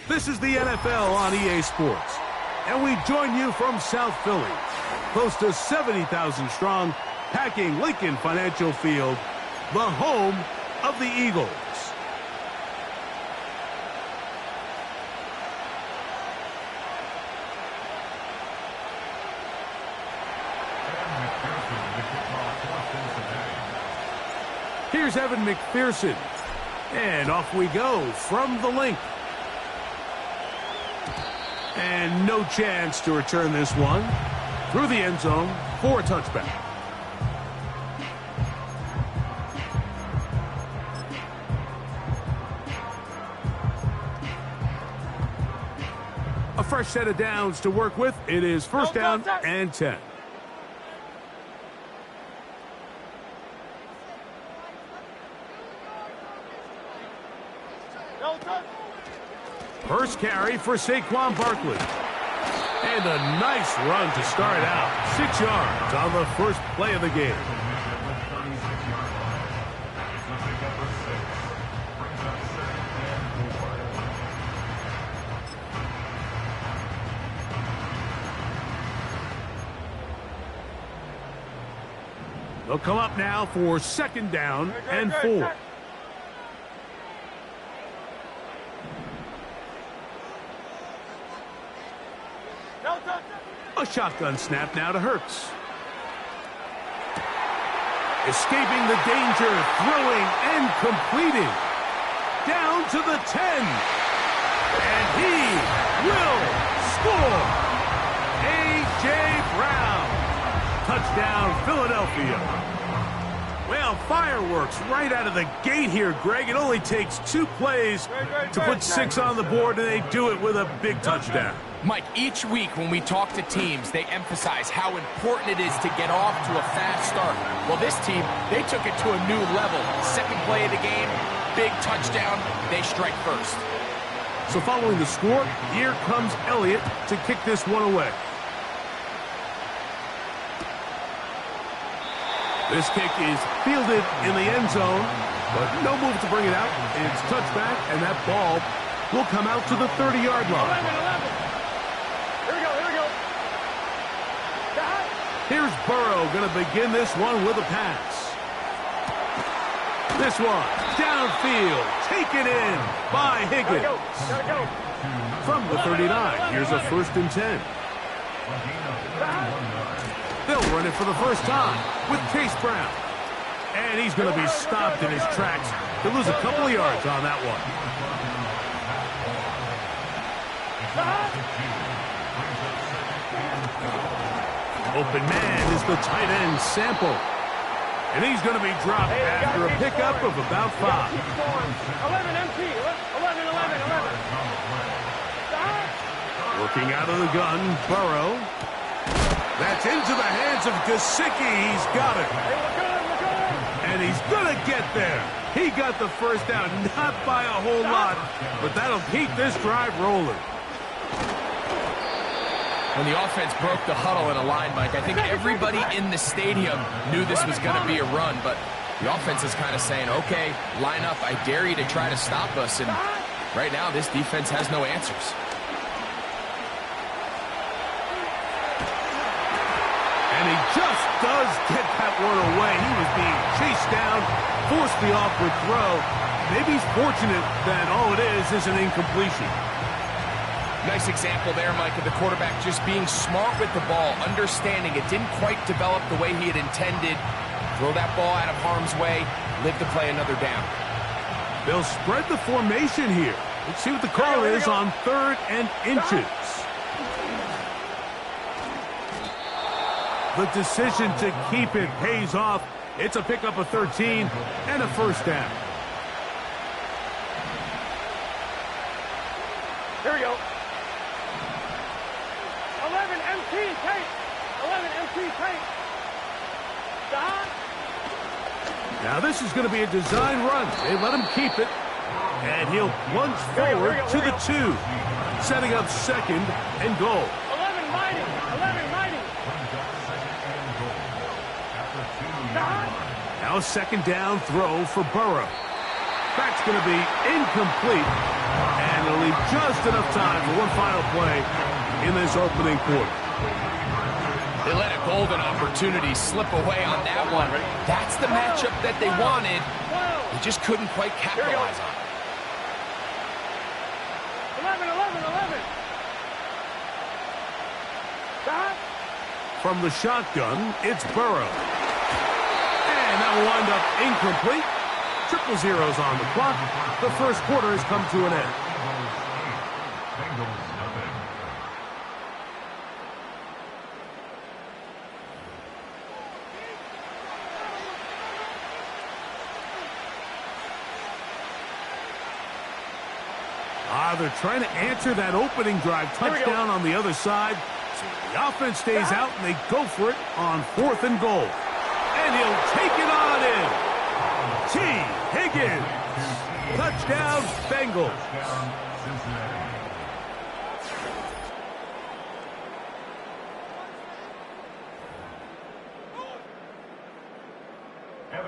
This is the NFL on EA Sports, and we join you from South Philly, close to 70,000 strong, packing Lincoln Financial Field, the home of the Eagles. Here's Evan McPherson, and off we go from the link. And no chance to return this one through the end zone for a touchback. A fresh set of downs to work with. It is first down and 10. First carry for Saquon Barkley. And a nice run to start out. 6 yards on the first play of the game. They'll come up now for second down and 4. A shotgun snap now to Hurts. Escaping the danger, throwing and completing. Down to the 10. And he will score. A.J. Brown. Touchdown, Philadelphia. Well, fireworks right out of the gate here, Greg. It only takes 2 plays to put 6 on the board, and they do it with a big touchdown. Mike, each week when we talk to teams, they emphasize how important it is to get off to a fast start. Well, this team, they took it to a new level. Second play of the game, big touchdown, they strike first. So following the score, here comes Elliott to kick this one away. This kick is fielded in the end zone, but no move to bring it out. It's touchback, and that ball will come out to the 30-yard line. 11. Here's Burrow going to begin this one with a pass. This one, downfield, taken in by Higgins. From the 39, here's a first and 10. They'll run it for the first time with Chase Brown. And he's going to be stopped in his tracks. He'll lose a couple of yards on that one. Open man is the tight end, Sample. And he's going to be dropped after a pickup of about 5. 11 MT. 11. Looking out of the gun, Burrow. That's into the hands of Gesicki. He's got it. And he's going to get there. He got the first down, not by a whole lot, but that'll keep this drive rolling. When the offense broke the huddle in a line, Mike, I think everybody in the stadium knew this was going to be a run, but the offense is kind of saying, okay, line up, I dare you to try to stop us, and right now this defense has no answers. And he just does get that one away. He was being chased down, forced the awkward throw. Maybe he's fortunate that all it is an incompletion. Nice example there, Mike, of the quarterback just being smart with the ball, understanding it didn't quite develop the way he had intended. Throw that ball out of harm's way, live to play another down. They'll spread the formation here. Let's see what the call is on 3rd and inches. The decision to keep it pays off. It's a pickup of 13 and a first down. Here we go. 11 MT tape. 11 MT tape. Stop. Now this is going to be a design run. They let him keep it. And he'll plunge forward to the 2. Setting up second and goal. 11 mighty. 11 mighty. Now a second down throw for Burrow. That's going to be incomplete. And it'll leave just enough time for one final play in this opening quarter. They let a golden opportunity slip away on that one. That's the matchup that they wanted. They just couldn't quite capitalize on it. 11, 11, 11. Stop. From the shotgun, it's Burrow. And that will wind up incomplete. Triple zeros on the clock. The first quarter has come to an end. They're trying to answer that opening drive touchdown on the other side. So the offense stays out, and they go for it on 4th and goal. And he'll take it on in. T. Higgins. Touchdown, Bengals.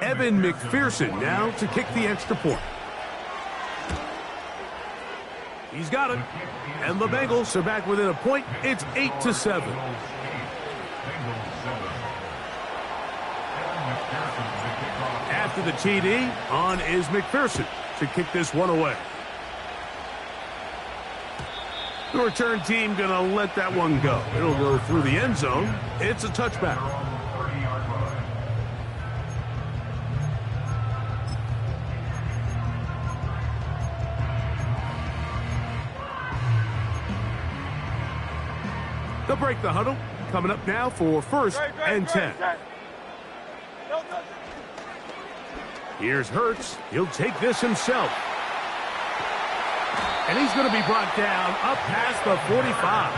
Evan McPherson now to kick the extra point. He's got it. And the Bengals are back within a point. It's 8-7. After the TD, on is McPherson to kick this one away. The return team going to let that one go. It'll go through the end zone. It's a touchback. They'll break the huddle. Coming up now for 1st and 10. Here's Hurts. He'll take this himself. And he's going to be brought down up past the 45.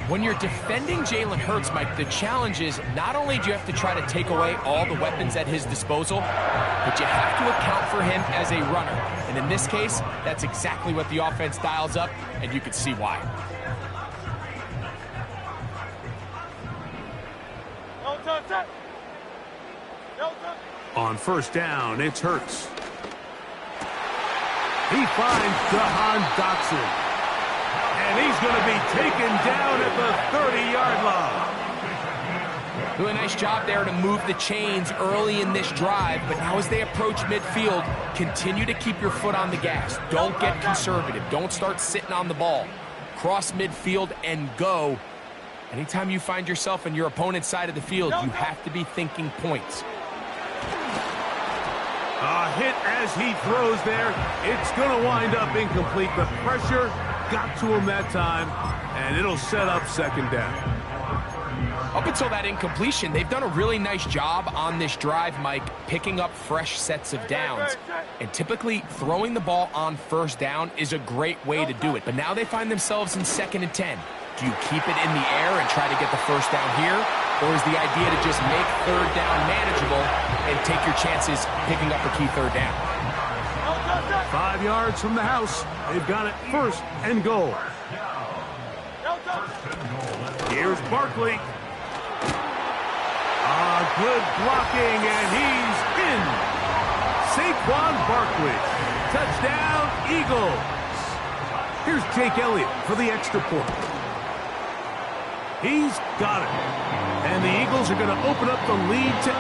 When you're defending Jalen Hurts, Mike, the challenge is not only do you have to try to take away all the weapons at his disposal, but you have to account for him as a runner. And in this case, that's exactly what the offense dials up, and you can see why. On 1st down, it's Hurts. He finds Jahan Dotson. And he's going to be taken down at the 30-yard line. Doing a nice job there to move the chains early in this drive, but now as they approach midfield, continue to keep your foot on the gas. Don't get conservative. Don't start sitting on the ball. Cross midfield and go. Anytime you find yourself on your opponent's side of the field, you have to be thinking points. A hit as he throws there. It's going to wind up incomplete. The pressure got to him that time, and it'll set up 2nd down. Up until that incompletion, they've done a really nice job on this drive, Mike, picking up fresh sets of downs. And typically, throwing the ball on 1st down is a great way to do it. But now they find themselves in 2nd and 10. Do you keep it in the air and try to get the 1st down here? Or is the idea to just make 3rd down manageable and take your chances picking up a key 3rd down? 5 yards from the house. They've got it 1st and goal. Here's Barkley. Good blocking, and he's in. Saquon Barkley. Touchdown, Eagles. Here's Jake Elliott for the extra point. He's got it. And the Eagles are going to open up the lead to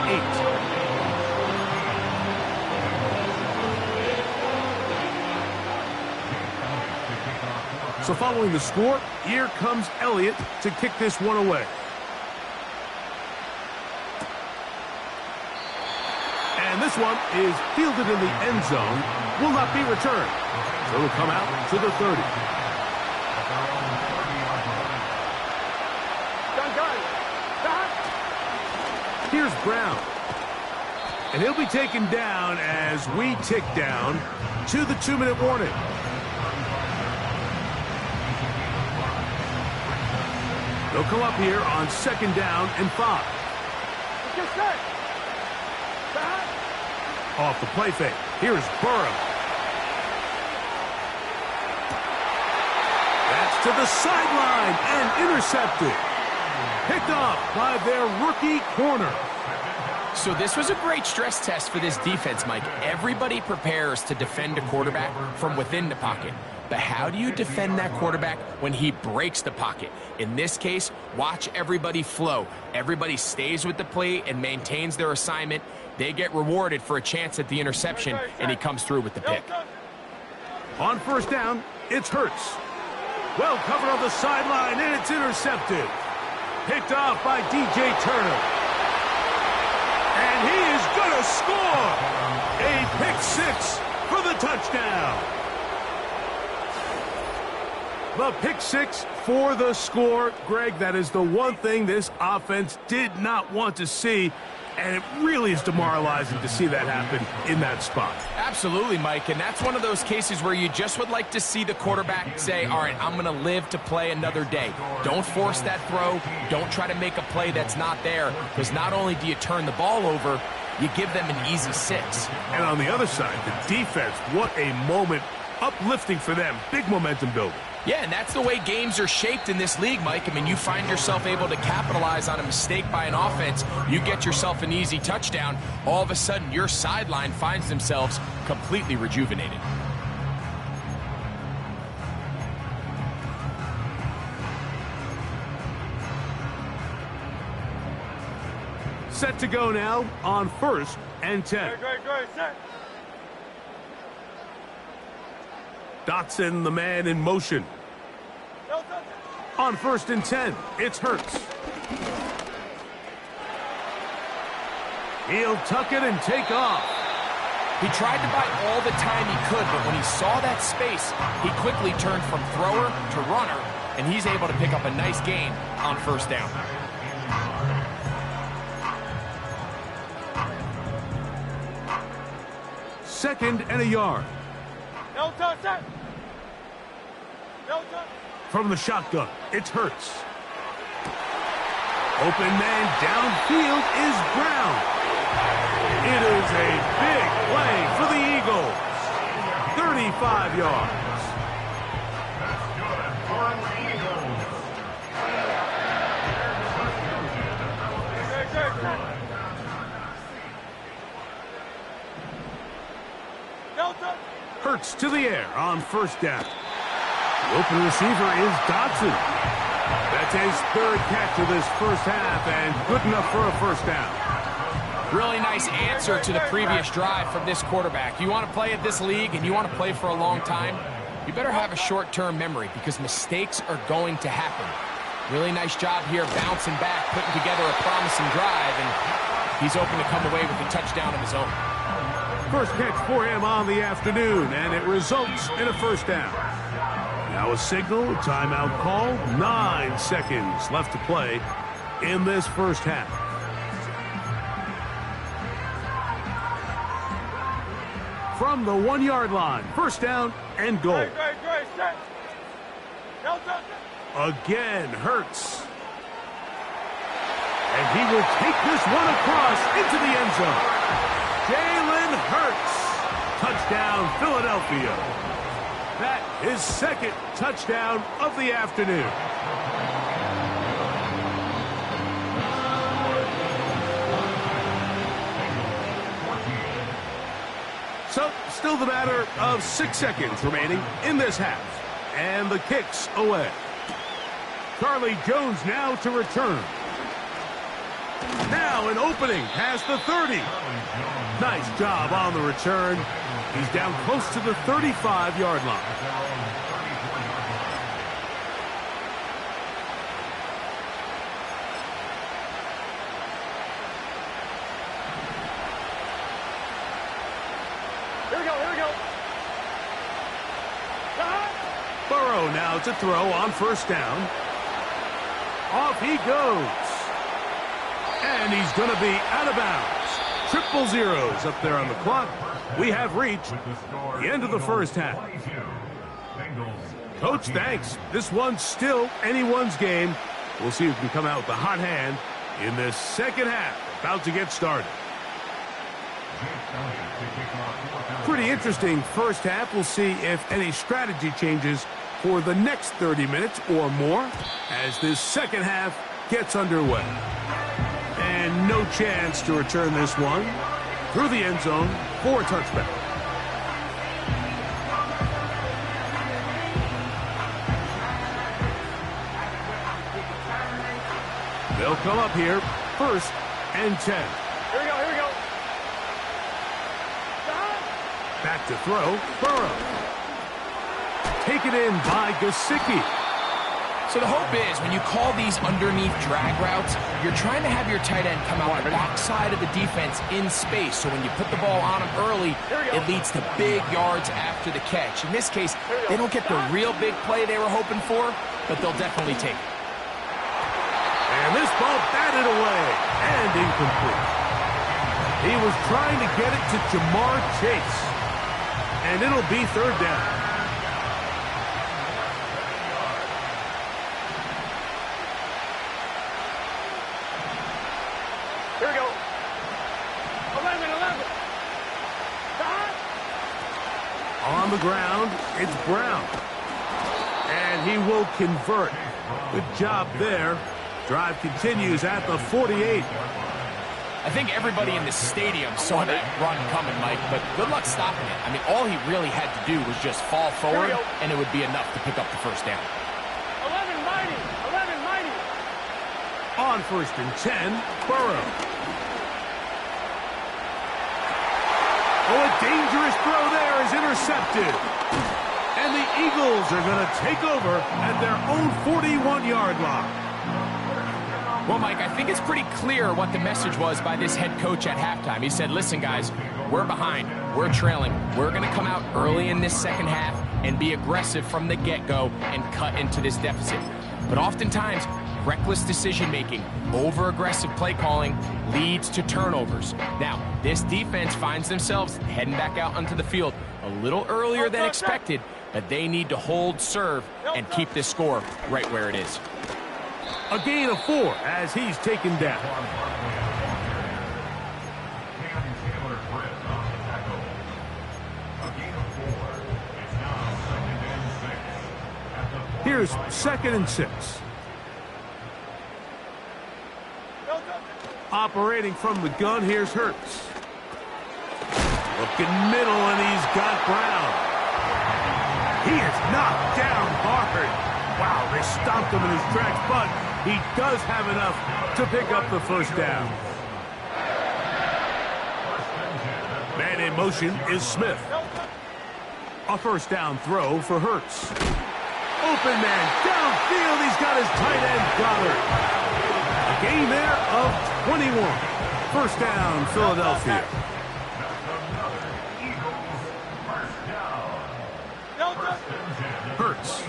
8. So following the score, here comes Elliott to kick this one away. And this one is fielded in the end zone, will not be returned. So it'll come out to the 30. Here's Brown. And he'll be taken down as we tick down to the 2-minute warning. They'll come up here on 2nd down and 5. Off the play fake. Here's Burrow. That's to the sideline and intercepted. Picked off by their rookie corner. So this was a great stress test for this defense, Mike. Everybody prepares to defend a quarterback from within the pocket. But how do you defend that quarterback when he breaks the pocket? In this case, watch everybody flow. Everybody stays with the play and maintains their assignment. They get rewarded for a chance at the interception, and he comes through with the pick. On first down, it's Hurts. Well covered on the sideline, and it's intercepted. Picked off by DJ Turner. And he is going to score! A pick six for the touchdown. The pick six for the score. Greg, that is the one thing this offense did not want to see, and it really is demoralizing to see that happen in that spot. Absolutely, Mike, and that's one of those cases where you just would like to see the quarterback say, all right, I'm going to live to play another day. Don't force that throw. Don't try to make a play that's not there, because not only do you turn the ball over, you give them an easy six. And on the other side, the defense, what a moment, uplifting for them, big momentum building. Yeah, and that's the way games are shaped in this league, Mike. I mean, you find yourself able to capitalize on a mistake by an offense. You get yourself an easy touchdown. All of a sudden, your sideline finds themselves completely rejuvenated. Set to go now on first and 10. Set. Dotson, the man in motion. On first and 10, it's Hurts. He'll tuck it and take off. He tried to buy all the time he could, but when he saw that space, he quickly turned from thrower to runner, and he's able to pick up a nice gain on first down. Second and a yard. No touch, set. No touch. From the shotgun, it's Hurts. Open man downfield is Brown. It is a big play for the Eagles. 35 yards. Hurts to the air on first down. The open receiver is Dotson. That's his third catch of this first half, and good enough for a first down. Really nice answer to the previous drive from this quarterback. You want to play at this league and you want to play for a long time, you better have a short-term memory because mistakes are going to happen. Really nice job here bouncing back, putting together a promising drive, and he's open to come away with a touchdown of his own. First catch for him on the afternoon, and it results in a first down. Now a signal, timeout call, 9 seconds left to play in this first half. From the 1-yard line, first down and goal. Set. No touch. Again, Hurts. And he will take this one across into the end zone. Jalen Hurts. Touchdown, Philadelphia. That is second touchdown of the afternoon. So, still the matter of 6 seconds remaining in this half. And the kick's away. Charlie Jones now to return. Now an opening past the 30. Nice job on the return. He's down close to the 35-yard line. Here we go. Burrow now to throw on first down. Off he goes. And he's going to be out of bounds. Triple zeros up there on the clock. We have reached the end of the first half. Coach, thanks. This one's still anyone's game. We'll see who can come out with the hot hand in this second half. About to get started. Pretty interesting first half. We'll see if any strategy changes for the next 30 minutes or more as this second half gets underway. And no chance to return this one through the end zone for a touchback. They'll come up here, 1st and 10. Here we go, here we go. Back to throw, Burrow. Taken in by Gesicki. So the hope is when you call these underneath drag routes, you're trying to have your tight end come out the backside of the defense in space. So when you put the ball on him early, it leads to big yards after the catch. In this case, they don't get the real big play they were hoping for, but they'll definitely take it. And this ball batted away and incomplete. He was trying to get it to Jamar Chase. And it'll be 3rd down. Here we go. 11. On the ground, it's Brown. And he will convert. Good job there. Drive continues at the 48. I think everybody in the stadium saw that run coming, Mike, but good luck stopping it. I mean, all he really had to do was just fall forward, and it would be enough to pick up the 1st down. 11 mighty. On 1st and 10, Burrow. Oh, a dangerous throw there is intercepted. And the Eagles are going to take over at their own 41-yard line. Well, Mike, I think it's pretty clear what the message was by this head coach at halftime. He said, listen, guys, we're behind. We're trailing. We're going to come out early in this second half and be aggressive from the get-go and cut into this deficit. But oftentimes, reckless decision-making, over-aggressive play calling leads to turnovers. Now, this defense finds themselves heading back out onto the field a little earlier than expected, but they need to hold serve and keep this score right where it is. A gain of 4 as he's taken down. Here's 2nd and 6. Operating from the gun, here's Hurts. Looking middle, and he's got Brown. He is knocked down hard. Wow, they stopped him in his tracks, but he does have enough to pick up the 1st down. Man in motion is Smith. A 1st down throw for Hurts. Open man downfield. He's got his tight end Goddard. A gain there of 21. 1st down, Philadelphia. Hurts.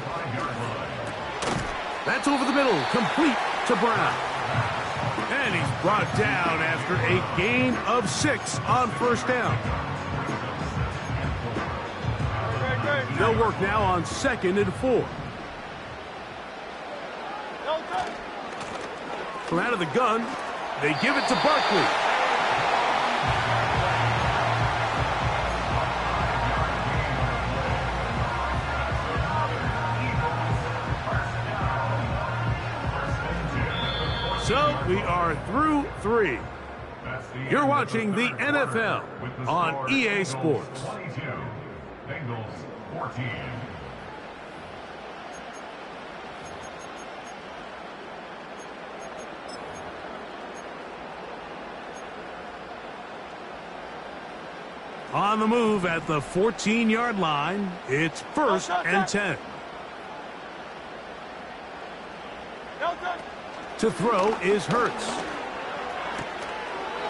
That's over the middle, complete to Brown. And he's brought down after a gain of 6 on 1st down. They'll work now on 2nd and 4. From out of the gun, they give it to Barkley. So we are through 3. You're watching the NFL on EA Sports. Bengals 14. On the move at the 14-yard line, it's 1st and 10. To throw is Hurts.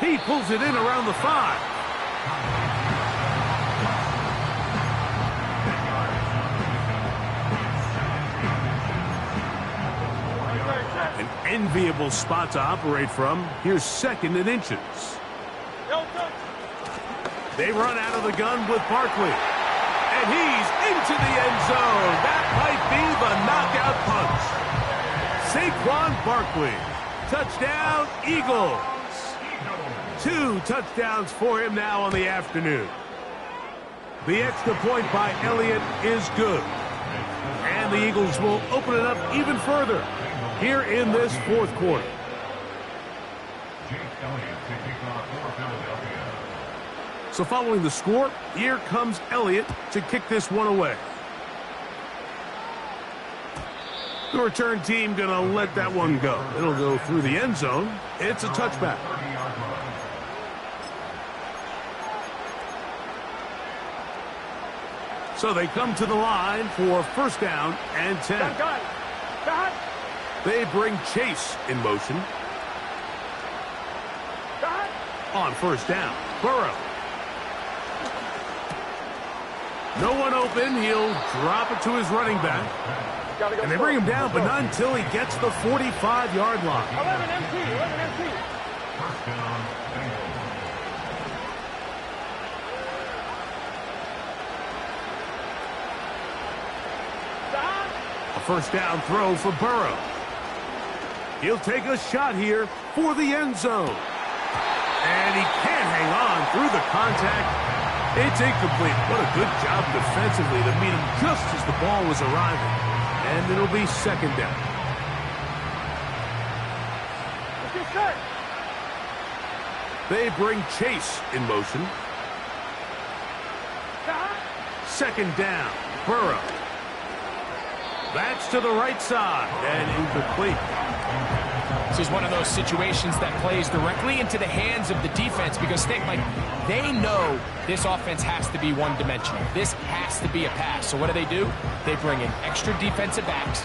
He pulls it in around the 5. An enviable spot to operate from. Here's 2nd and inches. They run out of the gun with Barkley. And he's into the end zone. That might be the knockout punch. Saquon Barkley. Touchdown, Eagles. 2 touchdowns for him now on the afternoon. The extra point by Elliott is good. And the Eagles will open it up even further here in this 4th quarter. Elliott to kick off for Philadelphia. So following the score, here comes Elliott to kick this one away. The return team going to let that one go. It'll go through the end zone. It's a touchback. 30-yard run. So they come to the line for first down and 10. Cut. They bring Chase in motion. Cut. On first down, Burrow. No one open. He'll drop it to his running back. And they bring him down, but not until he gets the 45-yard line. 11 MT. First down, Bengals. A first down throw for Burrow. He'll take a shot here for the end zone. And he can't hang on through the contact. It's incomplete. What a good job defensively to meet him just as the ball was arriving. And it'll be second down. Let's get set. They bring Chase in motion. Second down, Burrow. That's to the right side and incomplete. This is one of those situations that plays directly into the hands of the defense because they know this offense has to be one-dimensional. This has to be a pass. So what do? They bring in extra defensive backs.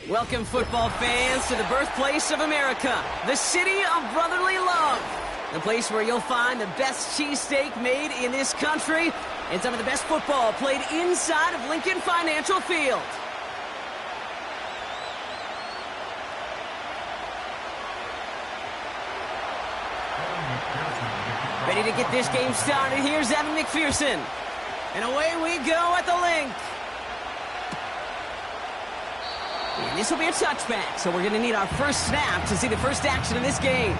Welcome, football fans, to the birthplace of America, the city of brotherly love. The place where you'll find the best cheesesteak made in this country and some of the best football played inside of Lincoln Financial Field. Ready to get this game started, here's Evan McPherson. And away we go at the link. And this will be a touchback, so we're going to need our first snap to see the first action of this game.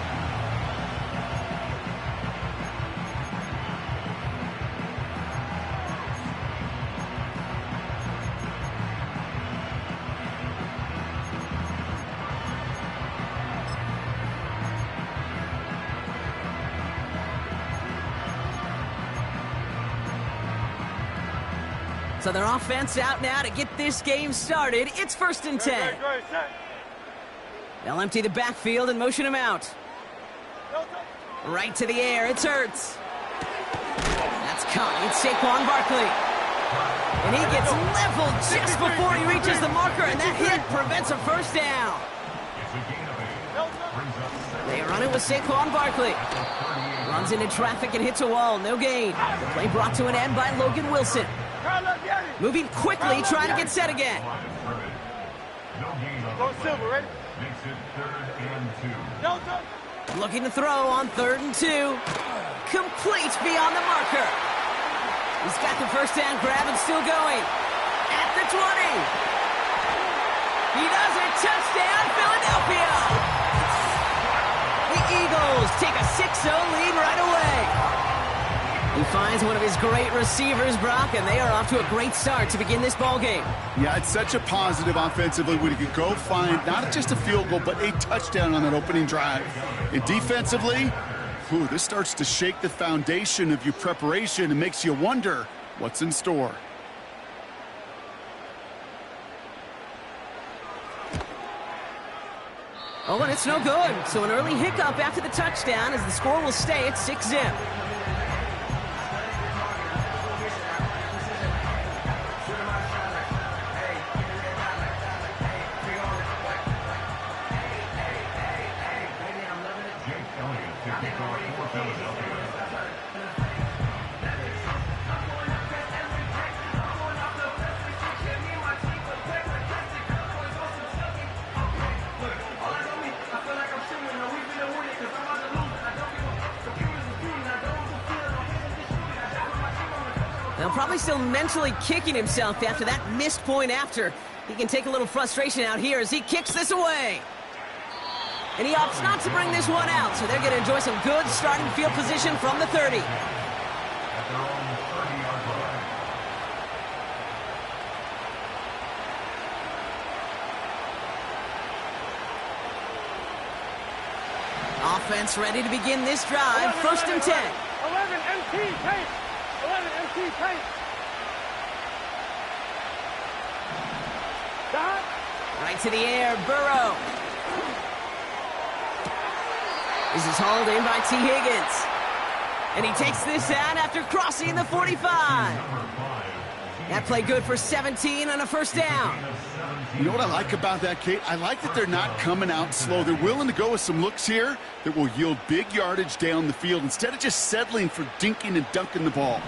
So their offense out now to get this game started. It's first and 10. They'll empty the backfield and motion him out. Right to the air, it's Ertz. That's caught, it's Saquon Barkley. And he gets leveled just before he reaches the marker, and that hit prevents a first down. They run it with Saquon Barkley. Runs into traffic and hits a wall, no gain. The play brought to an end by Logan Wilson. Moving quickly, trying to get set again. Silver, ready? Makes it 3rd and 2. Looking to throw on 3rd and 2. Complete beyond the marker. He's got the first down grab and still going. At the 20. He does it. Touchdown, Philadelphia. The Eagles take a 6-0 lead right away. He finds one of his great receivers, Brock, and they are off to a great start to begin this ball game. Yeah, it's such a positive offensively when you can go find not just a field goal, but a touchdown on that opening drive. And defensively, Ooh, this starts to shake the foundation of your preparation and makes you wonder what's in store. Oh, and it's no good. So an early hiccup after the touchdown as the score will stay at 6-zip. Now probably still mentally kicking himself after that missed point after. He can take a little frustration out here as he kicks this away. And he opts not to bring this one out, so they're going to enjoy some good starting field position from the 30. At their own 30-yard line. Offense ready to begin this drive. 1st and 10. 11 MT tape. 11 MT tape. Stop. Right to the air, Burrow. This is hauled in by T. Higgins. And he takes this out after crossing the 45. That play good for 17 on a 1st down. You know what I like about that, Kate? I like that they're not coming out slow. They're willing to go with some looks here that will yield big yardage down the field instead of just settling for dinking and dunking the ball.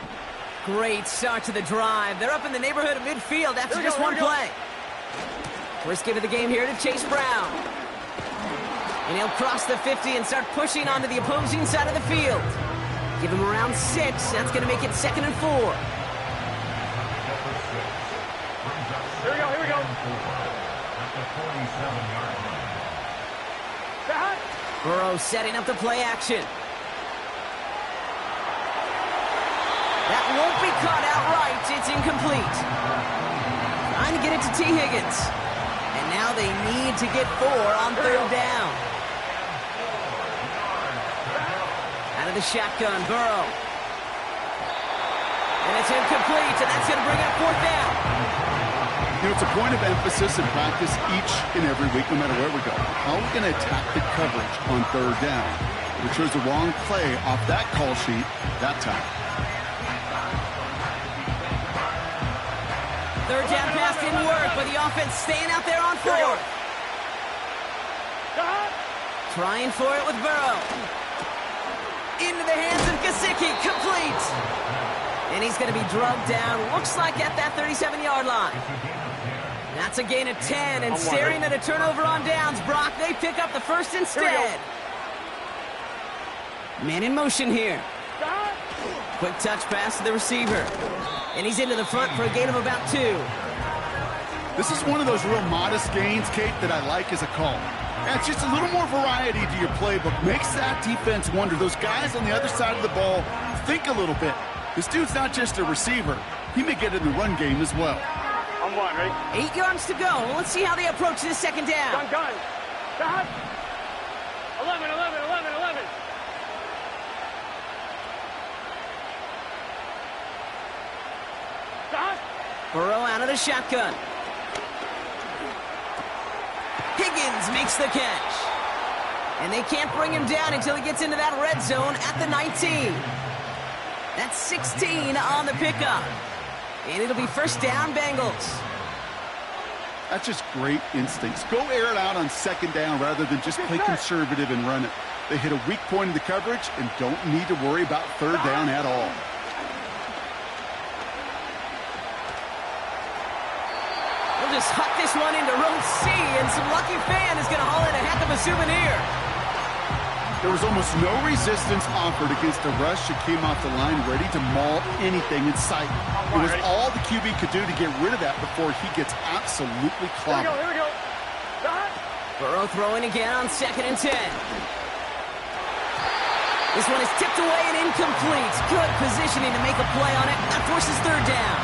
Great start to the drive. They're up in the neighborhood of midfield after just one play. First give of the game here to Chase Brown. And he'll cross the 50 and start pushing onto the opposing side of the field. Give him around 6. That's going to make it 2nd and 4. Here we go, here we go. At the 47-yard line. Stop. Burrow setting up the play action. That won't be caught outright. It's incomplete. Trying to get it to T. Higgins. And now they need to get 4 on 3rd down. Out of the shotgun, Burrow. And it's incomplete, and that's going to bring up 4th down. You know, it's a point of emphasis in practice each and every week, no matter where we go. How are we going to attack the coverage on 3rd down? We chose the wrong play off that call sheet that time. 3rd down pass didn't work, but the offense staying out there on 4th. Trying for it with Burrow. Into the hands of Gesicki, complete. And he's going to be drugged down, looks like at that 37-yard line. That's a gain of 10, and staring at a turnover on downs, Brock, they pick up the 1st instead. Man in motion here. Quick touch pass to the receiver. And he's into the front for a gain of about 2. This is one of those real modest gains, Kate, that I like as a call. And it's just a little more variety to your playbook. Makes that defense wonder. Those guys on the other side of the ball think a little bit. This dude's not just a receiver. He may get in the run game as well. On 1, ready? 8 yards to go. Let's see how they approach this 2nd down. Gun. Stop. 11, 11, 11, 11. Stop. Burrow out of the shotgun. Higgins makes the catch. And they can't bring him down until he gets into that red zone at the 19. That's 16 on the pickup. And it'll be 1st down, Bengals. That's just great instincts. Go air it out on 2nd down rather than just play conservative and run it. They hit a weak point in the coverage and don't need to worry about 3rd down at all. We'll just huck this one into row C, and some lucky fan is going to haul in a heck of a souvenir. There was almost no resistance offered against a rush that came off the line ready to maul anything in sight. It was all the QB could do to get rid of that before he gets absolutely clobbered. Here we go. Stop. Burrow throwing again on 2nd and 10. This one is tipped away and incomplete. Good positioning to make a play on it. That forces 3rd down.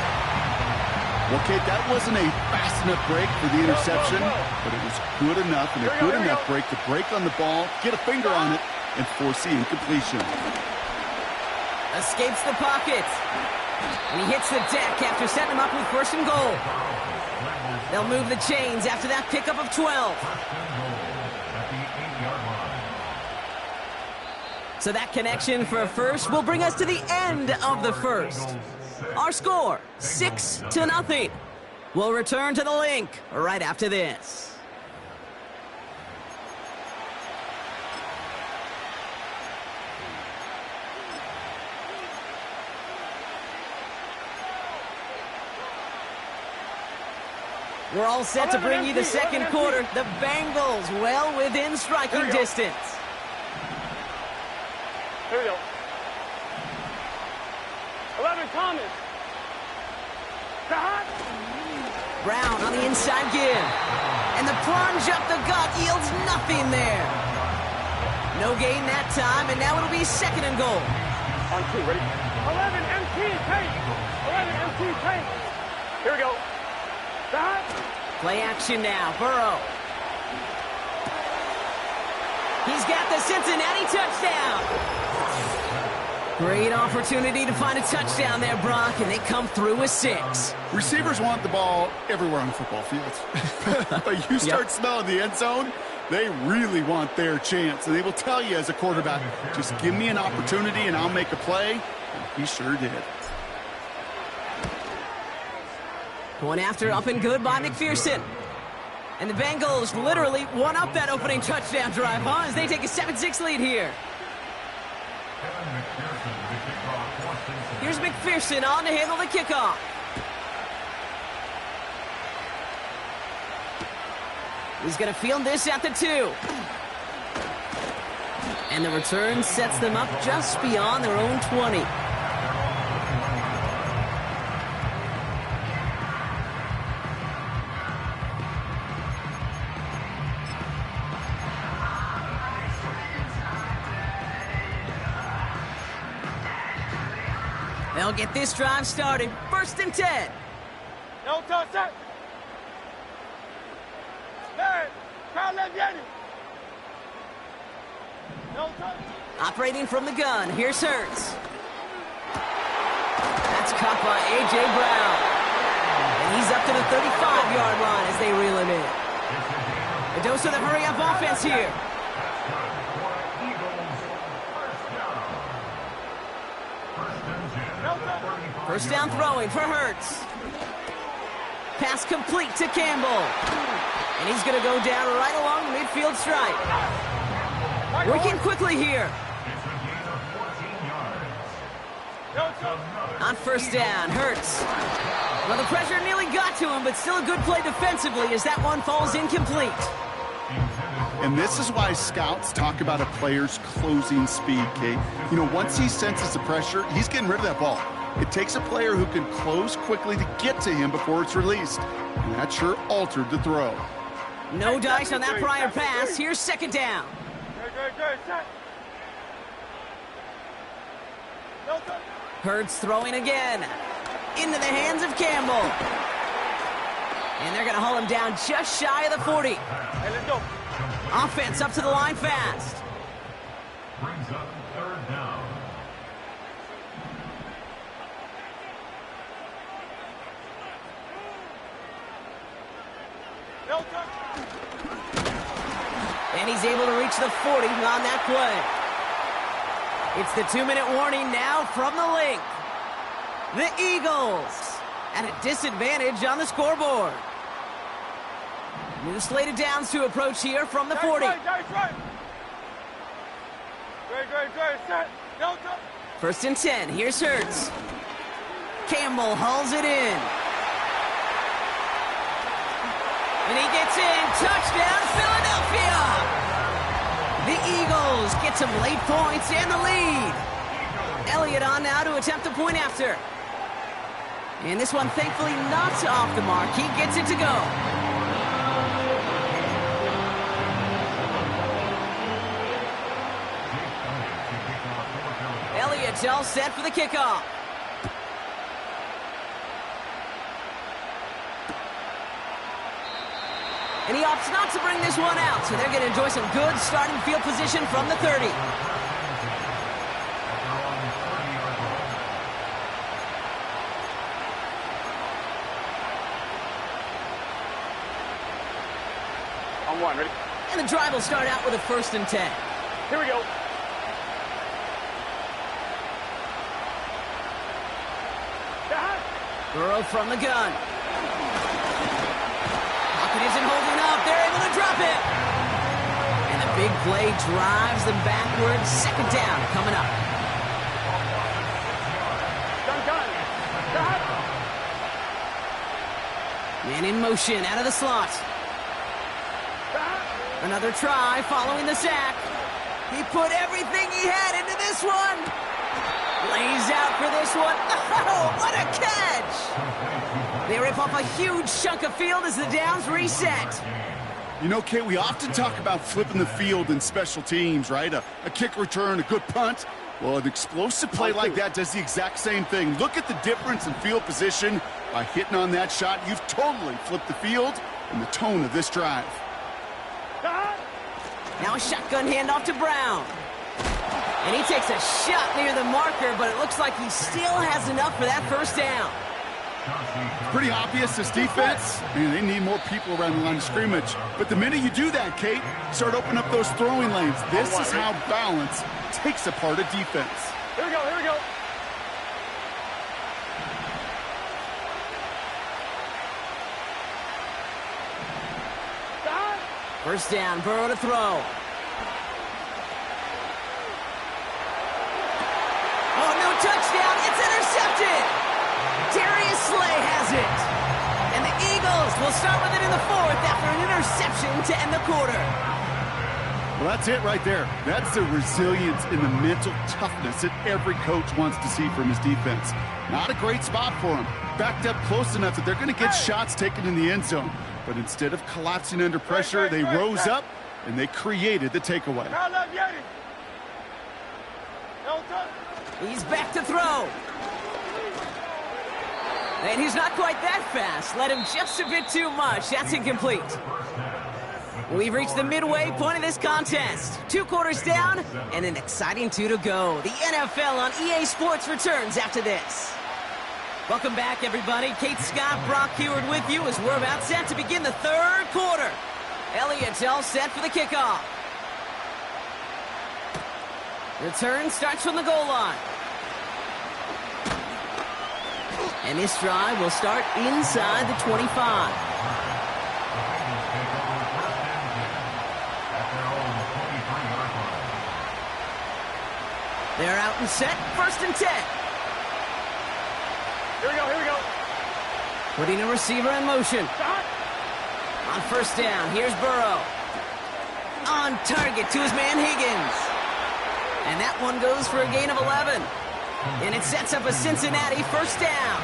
Well, Kate, that wasn't a fast enough break for the interception, but it was good enough and a good enough break to break on the ball, get a finger on it, and force the incompletion. Escapes the pocket. And he hits the deck after setting him up with 1st and goal. They'll move the chains after that pickup of 12. So that connection for a first will bring us to the end of the first. Our score, 6-0. We'll return to the link right after this. We're all set to bring you the second quarter. The Bengals well within striking distance. Here we go. 11, Thomas. Brown on the inside give. And the plunge up the gut yields nothing there. No gain that time, and now it'll be 2nd and goal. On 2, ready? 11, MT, tank. 11, MT, tank. Here we go. Play action now, Burrow. He's got the Cincinnati touchdown. Great opportunity to find a touchdown there, Brock, and they come through with 6. Receivers want the ball everywhere on the football field. But you start smelling the end zone, they really want their chance. And they will tell you as a quarterback, just give me an opportunity and I'll make a play. And he sure did. Going after up and good by McPherson. And the Bengals literally won up that opening touchdown drive, as they take a 7-6 lead here. Here's McPherson on to handle the kickoff. He's going to field this at the 2. And the return sets them up just beyond their own 20. They'll get this drive started. 1st and 10. No touch, set. Hey, crowd left Yanni. No touch. Operating from the gun, here's Hurts. That's caught by A.J. Brown. And he's up to the 35-yard line as they reel him in. A dose of the hurry-up offense here. First down throwing for Hurts. Pass complete to Campbell. And he's going to go down right along the midfield stripe. Working quickly here. On 1st down, Hurts. Well, the pressure nearly got to him, but still a good play defensively as that one falls incomplete. And this is why scouts talk about a player's closing speed, Kate. You know, once he senses the pressure, he's getting rid of that ball. It takes a player who can close quickly to get to him before it's released. And that sure altered the throw. No dice on that prior pass. Here's 2nd down. Hurts throwing again. Into the hands of Campbell. And they're going to haul him down just shy of the 40. Hey, let's go. Offense up to the line fast. Brings up 3rd down. No touch. And he's able to reach the 40 on that play. It's the 2-minute warning now from the link. The Eagles at a disadvantage on the scoreboard. New slate of downs to approach here from the 40. Right. Set. No touch. 1st and 10. Here's Hurts. Campbell hauls it in. And he gets in. Touchdown, Philadelphia! The Eagles get some late points and the lead. Elliott on now to attempt a point after. And this one thankfully not off the mark. He gets it to go. Elliott's all set for the kickoff. And he opts not to bring this one out, so they're going to enjoy some good starting field position from the 30. On one, ready? And the drive will start out with a 1st and 10. Here we go. Burrow from the gun. Pocket isn't holding up. They're able to drop it. And the big play drives them backwards. 2nd down coming up. Man in motion out of the slot. Another try following the sack. He put everything he had into this one. Lays out for this one. Oh, what a catch! They rip off a huge chunk of field as the downs reset. You know, Kate, we often talk about flipping the field in special teams, right? A kick return, a good punt. Well, an explosive play like that does the exact same thing. Look at the difference in field position. By hitting on that shot, you've totally flipped the field and the tone of this drive. Now a shotgun handoff to Brown. And he takes a shot near the marker, but it looks like he still has enough for that 1st down. Pretty obvious, this defense. Man, they need more people around the line of scrimmage. But the minute you do that, Kate, start opening up those throwing lanes. This is how balance takes apart a defense. Here we go, here we go. First down, Burrow to throw. Oh, no touchdown. It's intercepted. Darius Slay has it. And the Eagles will start with it in the 4th after an interception to end the quarter. Well, that's it right there. That's the resilience and the mental toughness that every coach wants to see from his defense. Not a great spot for him. Backed up close enough that they're going to get shots taken in the end zone. But instead of collapsing under pressure, they rose up and they created the takeaway. He's back to throw. And he's not quite that fast. Let him just a bit too much. That's incomplete. We've reached the midway point of this contest. 2 quarters down and an exciting 2 to go. The NFL on EA Sports returns after this. Welcome back, everybody. Kate Scott, Brock Heward with you as we're about set to begin the 3rd quarter. Elliott's all set for the kickoff. Return starts from the goal line. And this drive will start inside the 25. They're out and set. 1st and 10. Here we go, here we go. Putting a receiver in motion. On 1st down, here's Burrow. On target to his man Higgins. And that one goes for a gain of 11. And it sets up a Cincinnati 1st down.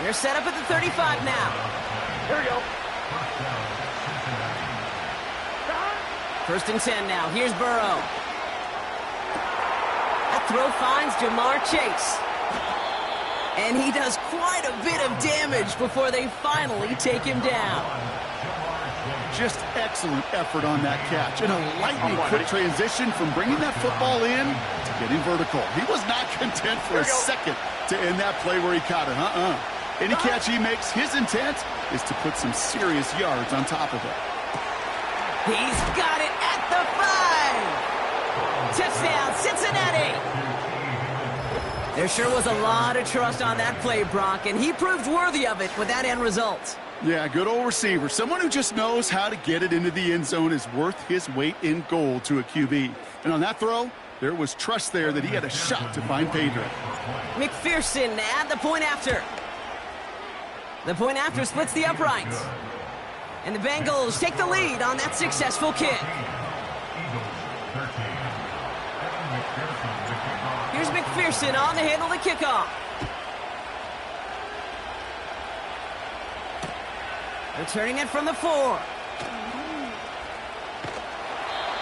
They're set up at the 35 now. Here we go. 1st and 10 now. Here's Burrow. That throw finds Jamar Chase. And he does quite a bit of damage before they finally take him down. Just excellent effort on that catch. And a lightning quick transition from bringing that football in to getting vertical. He was not content for a second to end that play where he caught it. Any catch he makes, his intent is to put some serious yards on top of it. He's got it at the 5. Touchdown, Cincinnati. There sure was a lot of trust on that play, Brock, and he proved worthy of it with that end result. Yeah, good old receiver. Someone who just knows how to get it into the end zone is worth his weight in gold to a QB. And on that throw, there was trust there that he had a shot to find pay dirt. McPherson at the point after. The point after splits the uprights. And the Bengals take the lead on that successful kick. Here's McPherson on to handle the kickoff. Returning it from the 4.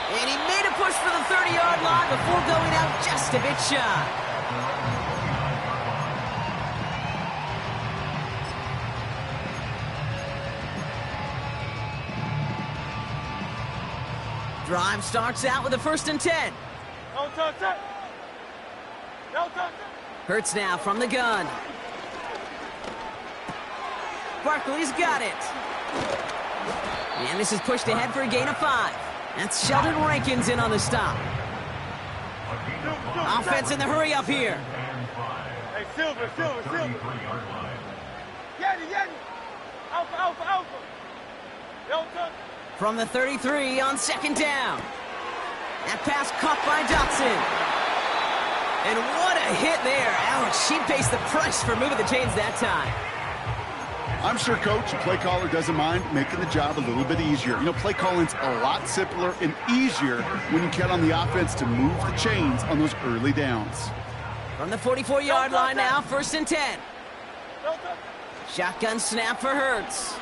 And he made a push for the 30-yard line before going out just a bit shy. Drive starts out with a 1st and 10. Don't touch it. Don't touch it. Hurts now from the gun. Barkley's got it. And this is pushed ahead for a gain of 5. That's Sheldon Rankins in on the stop. Offense in the hurry up here. Hey, Silver. Yeti. Alpha. Don't touch. From the 33 on 2nd down. That pass caught by Dotson. And what a hit there. Ouch, she pays the price for moving the chains that time. I'm sure coach and play caller doesn't mind making the job a little bit easier. You know, play calling's a lot simpler and easier when you count on the offense to move the chains on those early downs. From the 44-yard line now, 1st and 10. Shotgun snap for Hurts.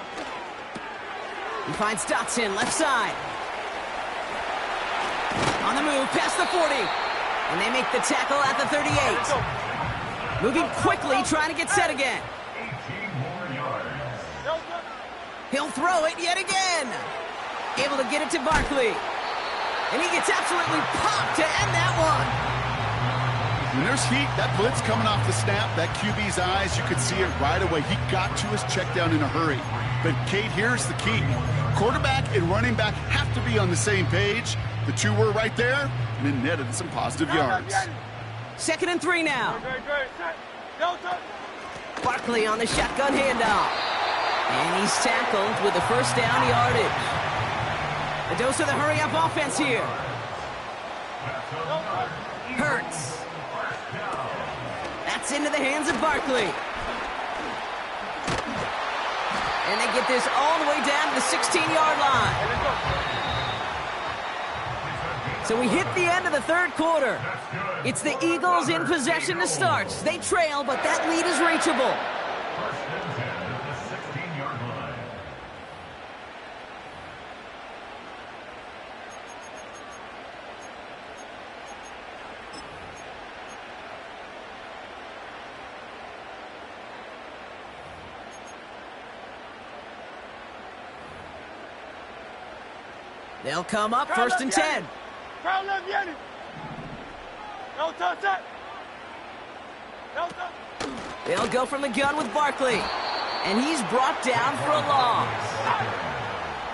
He finds Dotson, left side. On the move, past the 40. And they make the tackle at the 38. Moving quickly, trying to get set again. He'll throw it yet again. Able to get it to Barkley. And he gets absolutely popped to end that one. When there's heat, that blitz coming off the snap, that QB's eyes, you could see it right away. He got to his check down in a hurry. But, Kate, here's the key. Quarterback and running back have to be on the same page. The two were right there, and it netted some positive yards. 2nd and 3 now. Don't touch. Barkley on the shotgun handoff. And he's tackled with the 1st down yardage. A dose of the hurry-up offense here. Hurts. That's into the hands of Barkley. And they get this all the way down to the 16-yard line. So we hit the end of the 3rd quarter. It's the Eagles in possession to start. They trail, but that lead is reachable. They'll come up 1st and 10. Crowd left Yeti. Don't touch that. Don't touch. They'll go from the gun with Barkley. And he's brought down for a loss.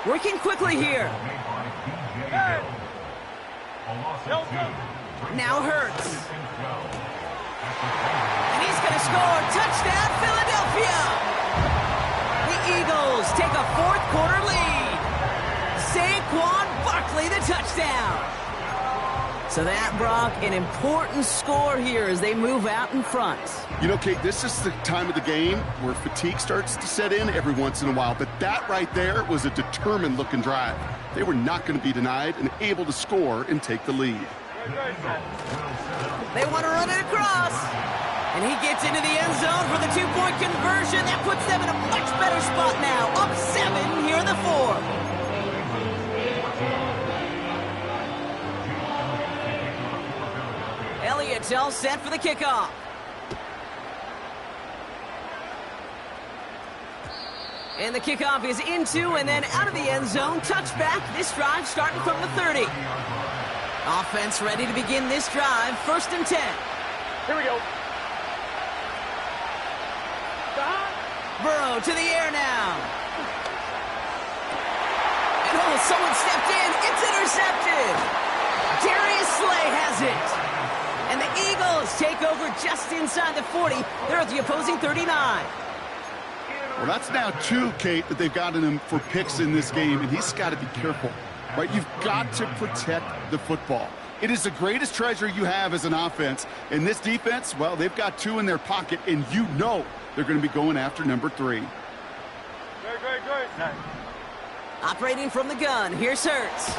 Working quickly here. Hey. Don't touch. Now Hurts. And he's going to score. Touchdown, Philadelphia. The Eagles take a 4th quarter lead. Saquon Barkley, the touchdown. So that, Brock, an important score here as they move out in front. You know, Kate, this is the time of the game where fatigue starts to set in every once in a while. But that right there was a determined-looking drive. They were not going to be denied and able to score and take the lead. They want to run it across. And he gets into the end zone for the 2-point conversion. That puts them in a much better spot now. Up 7 here in the 4th. Elliott's all set for the kickoff. And the kickoff is into and then out of the end zone. Touchback. This drive starting from the 30. Offense ready to begin this drive. 1st and 10. Here we go. Burrow to the air now. And someone stepped in. It's intercepted. Darius Slay has it. And the Eagles take over just inside the 40. They're at the opposing 39. Well, that's now 2, Kate, that they've gotten him for picks in this game, and he's got to be careful, right? You've got to protect the football. It is the greatest treasure you have as an offense. And this defense, well, they've got 2 in their pocket, and you know they're going to be going after number 3. Great. Operating from the gun, here's Hurts.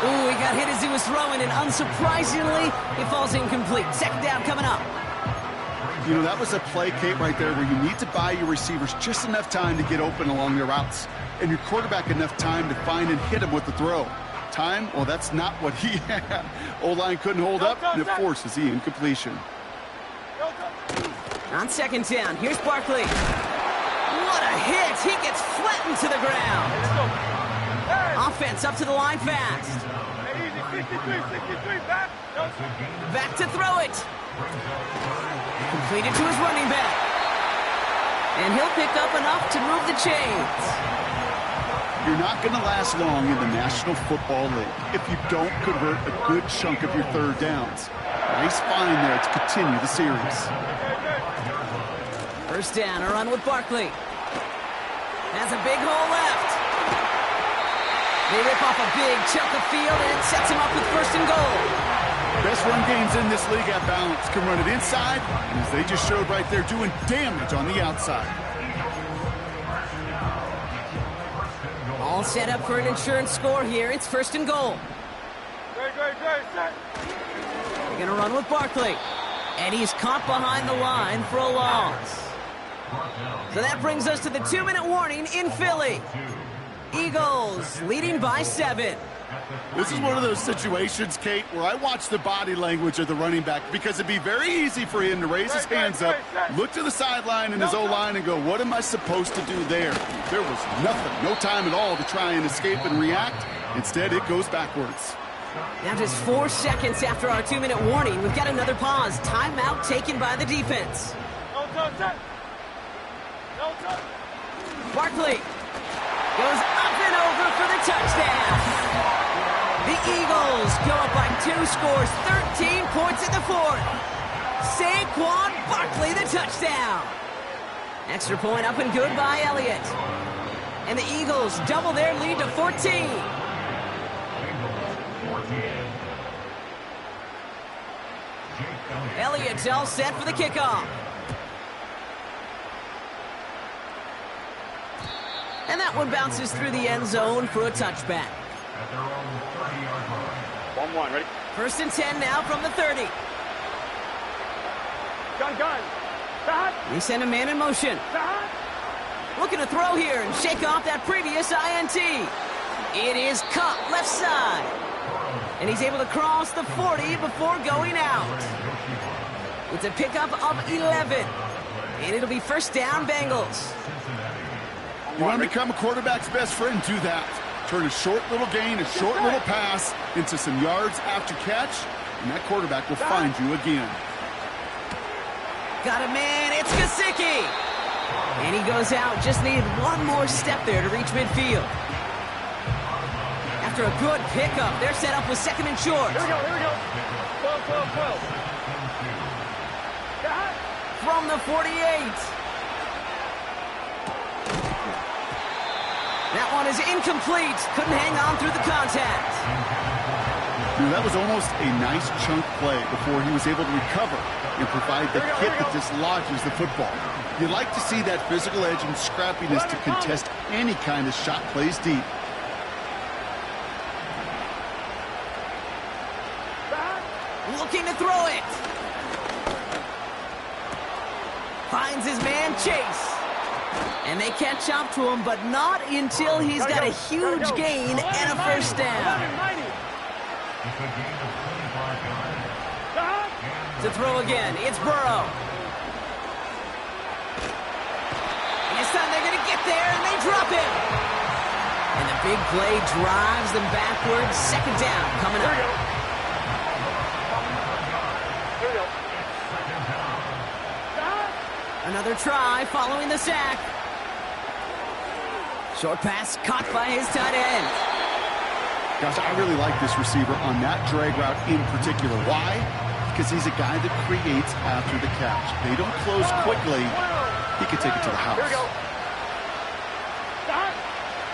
Ooh, he got hit as he was throwing, and unsurprisingly, it falls incomplete. 2nd down coming up. You know, that was a play, Kate, right there where you need to buy your receivers just enough time to get open along their routes, and your quarterback enough time to find and hit him with the throw. Time, well, that's not what he had. O-line couldn't hold up, and it forces the incompletion. On 2nd down, here's Barkley. What a hit! He gets flattened to the ground. Offense up to the line fast. Hey, easy, 63, back. Back to throw it. Completed to his running back. And he'll pick up enough to move the chains. You're not going to last long in the National Football League if you don't convert a good chunk of your third downs. Nice find there to continue the series. First down, a run with Barkley. Has a big hole left. They rip off a big chunk of field, and it sets him up with first and goal. Best run games in this league at balance can run it inside, and as they just showed right there, doing damage on the outside. All set up for an insurance score here. It's first and goal. Great, set. They're going to run with Barkley. And he's caught behind the line for a loss. So that brings us to the 2-minute warning in Philly. Eagles leading by 7. This is one of those situations, Kate, where I watch the body language of the running back because it'd be very easy for him to raise his hands up, look to the sideline in his O-line and go, what am I supposed to do there? There was nothing, no time at all to try and escape and react. Instead, it goes backwards. Now just 4 seconds after our 2-minute warning, we've got another pause. Timeout taken by the defense. Barkley goes up and over for the touchdown. The Eagles go up by 2 scores, 13 points in the 4th. Saquon Barkley, the touchdown. Extra point up and good by Elliott. And the Eagles double their lead to 14. Elliott's all set for the kickoff. And that one bounces through the end zone for a touchback. 1-1, ready? First and 10 now from the 30. Gun. Stop. They send a man in motion. Stop. Looking to throw here and shake off that previous INT. It is caught left side. And he's able to cross the 40 before going out. It's a pickup of 11. And it'll be first down, Bengals. You want to become a quarterback's best friend, do that. Turn a short little gain, a short little pass into some yards after catch, and that quarterback will find you again. Got a man, it's Gesicki. And he goes out, just needed one more step there to reach midfield. After a good pickup, they're set up with second and short. Here we go. 12. From the 48. That one is incomplete. Couldn't hang on through the contact. That was almost a nice chunk play before he was able to recover and provide the hit that dislodges the football. You like to see that physical edge and scrappiness to contest any kind of shot plays deep. Looking to throw it. Finds his man, Chase. And they catch up to him, but not until he's got a huge gain and a first down. To throw again, it's Burrow. And this time they're going to get there, and they drop him. And the big play drives them backwards. Second down coming up. Another try following the sack. Short pass caught by his tight end. Gosh, I really like this receiver on that drag route in particular. Why? Because he's a guy that creates after the catch. They don't close quickly. He can take it to the house. Here we go. Stop.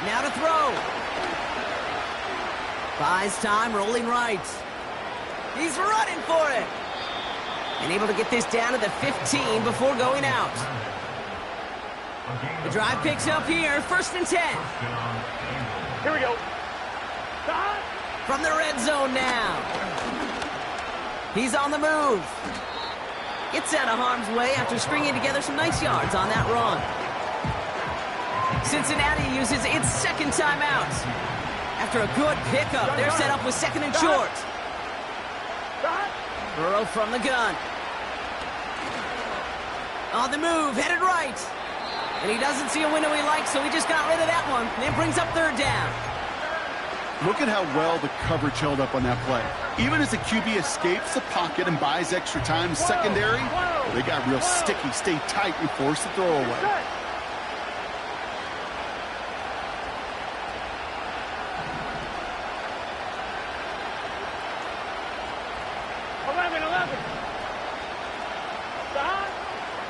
Now to throw. Buys time, rolling right. He's running for it. And able to get this down to the 15 before going out. The drive picks up here, first and 10. Here we go. Stop. From the red zone now. He's on the move. Gets out of harm's way after stringing together some nice yards on that run. Cincinnati uses its second timeout. After a good pickup, they're set up with second and short. Burrow from the gun. On the move, headed right. And he doesn't see a window he likes, so he just got rid of that one. And it brings up third down. Look at how well the coverage held up on that play. Even as the QB escapes the pocket and buys extra time in secondary, they got real sticky, stay tight, and force the throw away.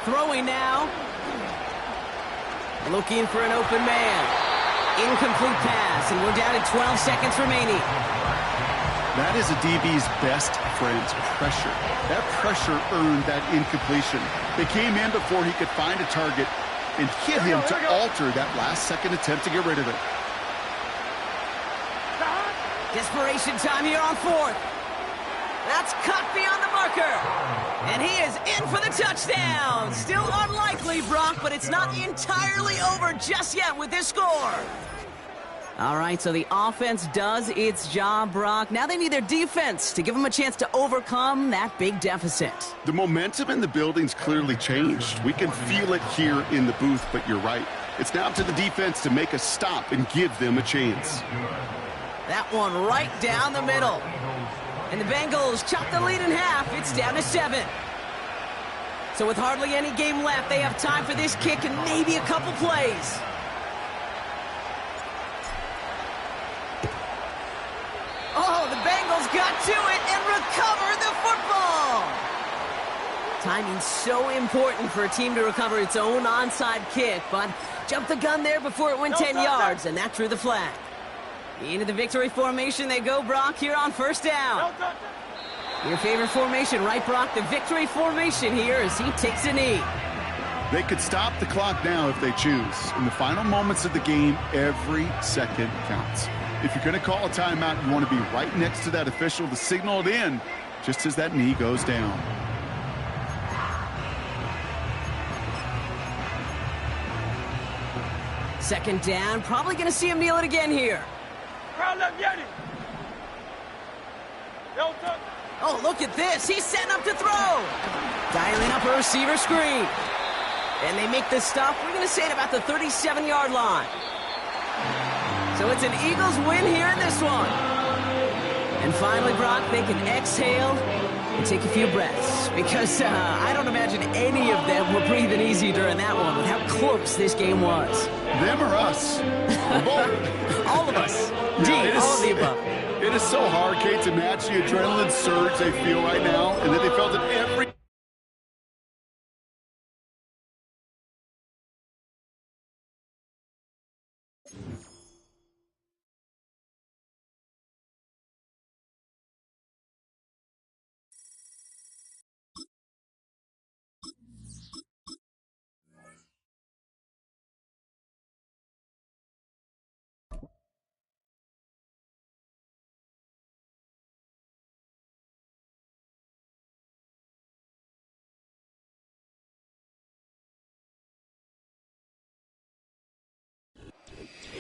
Throwing now. Looking for an open man. Incomplete pass, and we're down to 12 seconds remaining. That is a DB's best friend, pressure. That pressure earned that incompletion. They came in before he could find a target and hit him to alter that last-second attempt to get rid of it. Desperation time here on fourth. That's cut beyond the marker. And he is in for the touchdown. Still unlikely, Brock, but it's not entirely over just yet with this score. All right, so the offense does its job, Brock. Now they need their defense to give them a chance to overcome that big deficit. The momentum in the building's clearly changed. We can feel it here in the booth, but you're right. It's now up to the defense to make a stop and give them a chance. That one right down the middle. And the Bengals chop the lead in half. It's down to 7. So with hardly any game left, they have time for this kick and maybe a couple plays. Oh, the Bengals got to it and recovered the football. Timing's so important for a team to recover its own onside kick, but jumped the gun there before it went 10 yards, and that drew the flag. Into the victory formation they go, Brock, here on first down. Your favorite formation, right, Brock? The victory formation here as he takes a knee. They could stop the clock now if they choose. In the final moments of the game, every second counts. If you're going to call a timeout, you want to be right next to that official to signal it in just as that knee goes down. Second down, probably going to see him kneel it again here. Oh, look at this. He's setting up to throw. Dialing up a receiver screen. And they make this stop, we're going to say at about the 37-yard line. So it's an Eagles win here in this one. And finally, Brock, they can exhale and take a few breaths. Because I don't imagine any of them were breathing easy during that one with how close this game was. Them or us? Both. All of us. All of the above. It is so hard, Kate, to match the adrenaline surge they feel right now, and that they felt it every...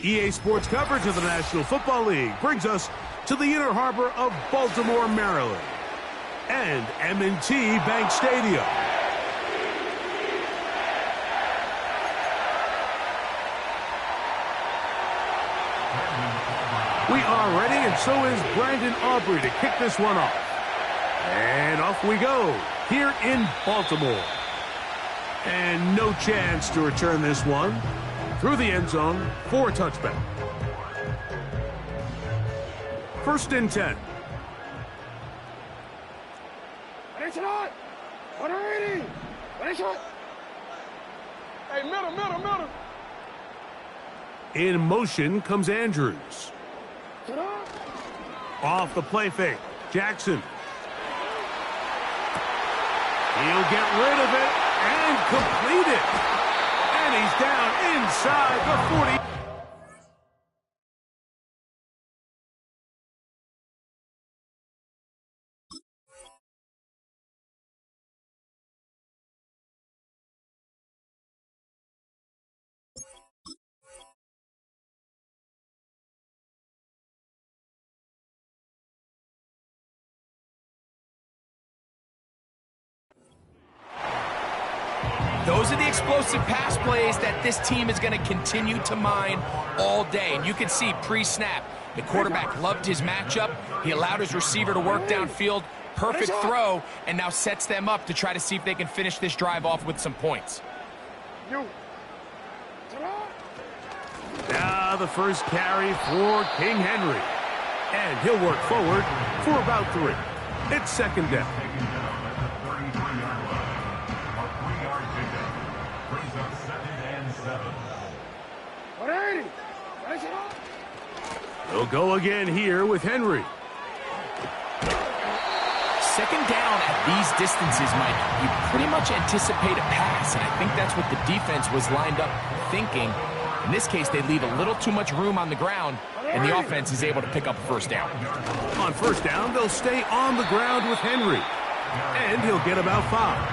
EA Sports coverage of the National Football League brings us to the inner harbor of Baltimore, Maryland, and M&T Bank Stadium. We are ready, and so is Brandon Aubrey to kick this one off. And off we go, here in Baltimore. And no chance to return this one through the end zone for a touchback. First and 10. Hey, middle. In motion comes Andrews. Off the play fake, Jackson. He'll get rid of it and complete it. And he's down inside the 40. Those are the explosive pass plays that this team is going to continue to mine all day. And you can see pre-snap, The quarterback loved his matchup. He allowed his receiver to work downfield. Perfect throw, and now sets them up to try to see if they can finish this drive off with some points. Now the first carry for King Henry. And he'll work forward for about 3. It's second down. He'll go again here with Henry. Second down at these distances, Mike, you pretty much anticipate a pass, and I think that's what the defense was lined up thinking. In this case, they leave a little too much room on the ground, and the offense is able to pick up a first down. On first down, they'll stay on the ground with Henry, and he'll get about 5.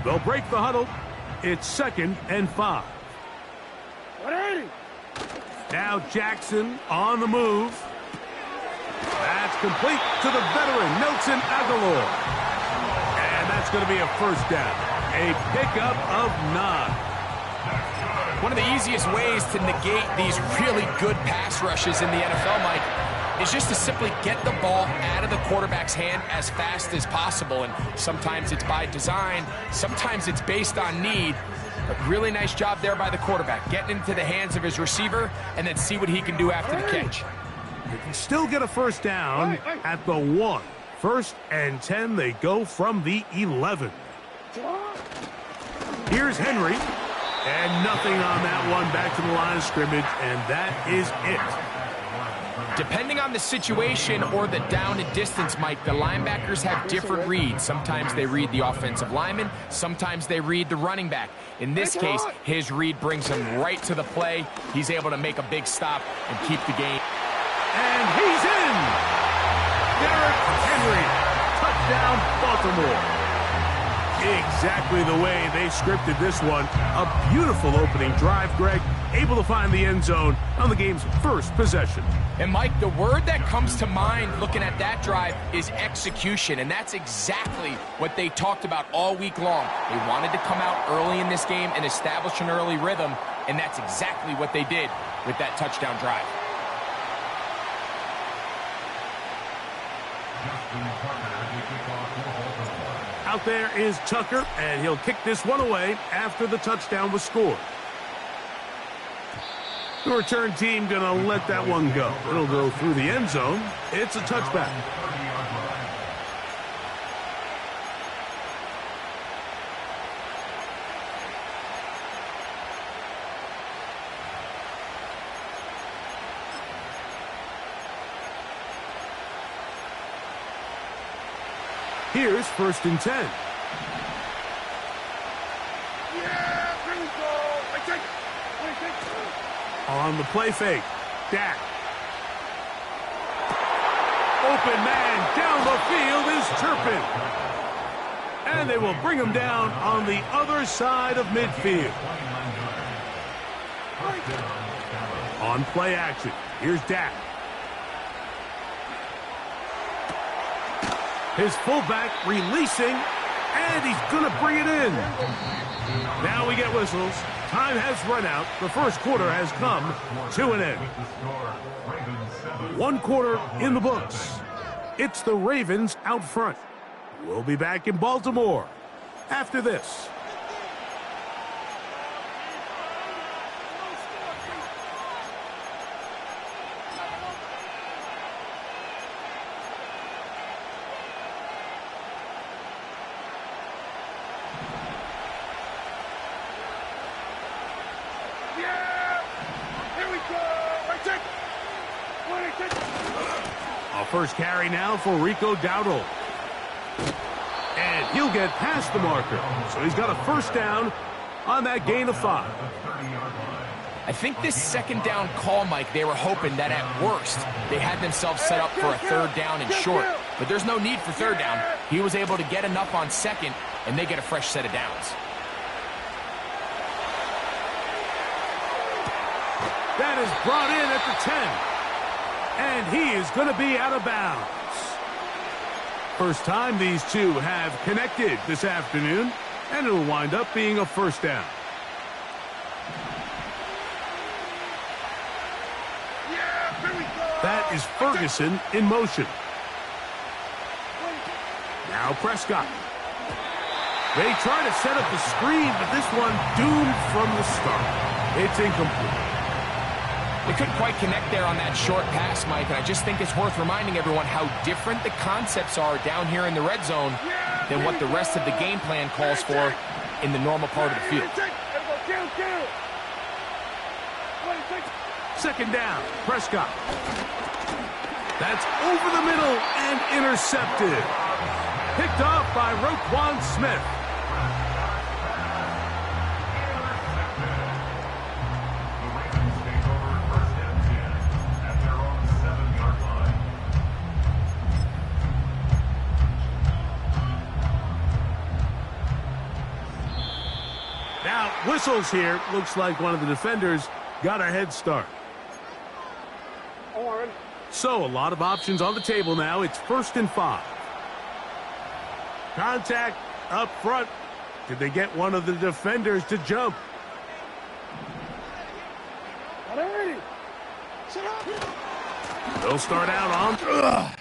They'll break the huddle. It's 2nd and 5. Now Jackson on the move. That's complete to the veteran, Nelson Aguilar. And that's going to be a first down. A pickup of 9. One of the easiest ways to negate these really good pass rushes in the NFL, Mike, is just to simply get the ball out of the quarterback's hand as fast as possible. And sometimes it's by design, sometimes it's based on need. But really nice job there by the quarterback, getting into the hands of his receiver and then see what he can do after the catch. They can still get a first down at the 1. 1st and 10, they go from the 11. Here's Henry. And nothing on that one, back to the line of scrimmage, and that is it. Depending on the situation or the down and distance, Mike, the linebackers have different reads. Sometimes they read the offensive lineman. Sometimes they read the running back. In this case, his read brings him right to the play. He's able to make a big stop and keep the game. And he's in! Derrick Henry. Touchdown, Baltimore. Exactly the way they scripted this one. A beautiful opening drive, Greg. Able to find the end zone on the game's first possession. And, Mike, the word that comes to mind looking at that drive is execution, and that's exactly what they talked about all week long. They wanted to come out early in this game and establish an early rhythm, and that's exactly what they did with that touchdown drive. Out there is Tucker, and he'll kick this one away after the touchdown was scored. The return team going to let that one go. It'll go through the end zone. It's a touchback. Here's 1st and 10. Yeah, here we go. On the play fake, Dak. Open man down the field is Turpin. And they will bring him down on the other side of midfield. On play action, here's Dak. His fullback releasing, and he's going to bring it in. Now we get whistles. Time has run out. The first quarter has come to an end. 1 quarter in the books. It's the Ravens out front. We'll be back in Baltimore after this. First carry now for Rico Dowdle. And he'll get past the marker. So he's got a first down on that gain of 5. I think this second down call, Mike, they were hoping that at worst they had themselves set up for a 3rd down and short. But there's no need for 3rd down. He was able to get enough on 2nd, and they get a fresh set of downs. That is brought in at the 10. And he is going to be out of bounds. first time these two have connected this afternoon, and it'll wind up being a first down. That is Ferguson in motion. Now Prescott. They try to set up the screen, but this one doomed from the start. It's incomplete. They couldn't quite connect there on that short pass, Mike, and I just think it's worth reminding everyone how different the concepts are down here in the red zone than what the rest of the game plan calls for in the normal part of the field. Second down, Prescott. That's over the middle and intercepted. Picked off by Roquan Smith. Now, whistles here. Looks like one of the defenders got a head start. So, a lot of options on the table now. It's 1st and 5. Contact up front. Did they get one of the defenders to jump? They'll start out on...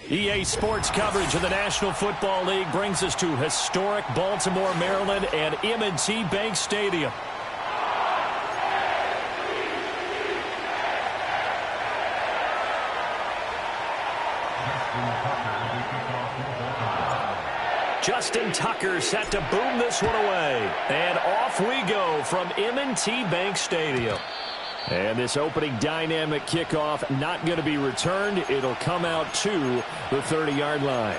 EA Sports coverage of the National Football League brings us to historic Baltimore, Maryland, and M&T Bank Stadium. Justin Tucker set to boom this one away. And off we go from M&T Bank Stadium. And this opening dynamic kickoff not going to be returned. It'll come out to the 30-yard line.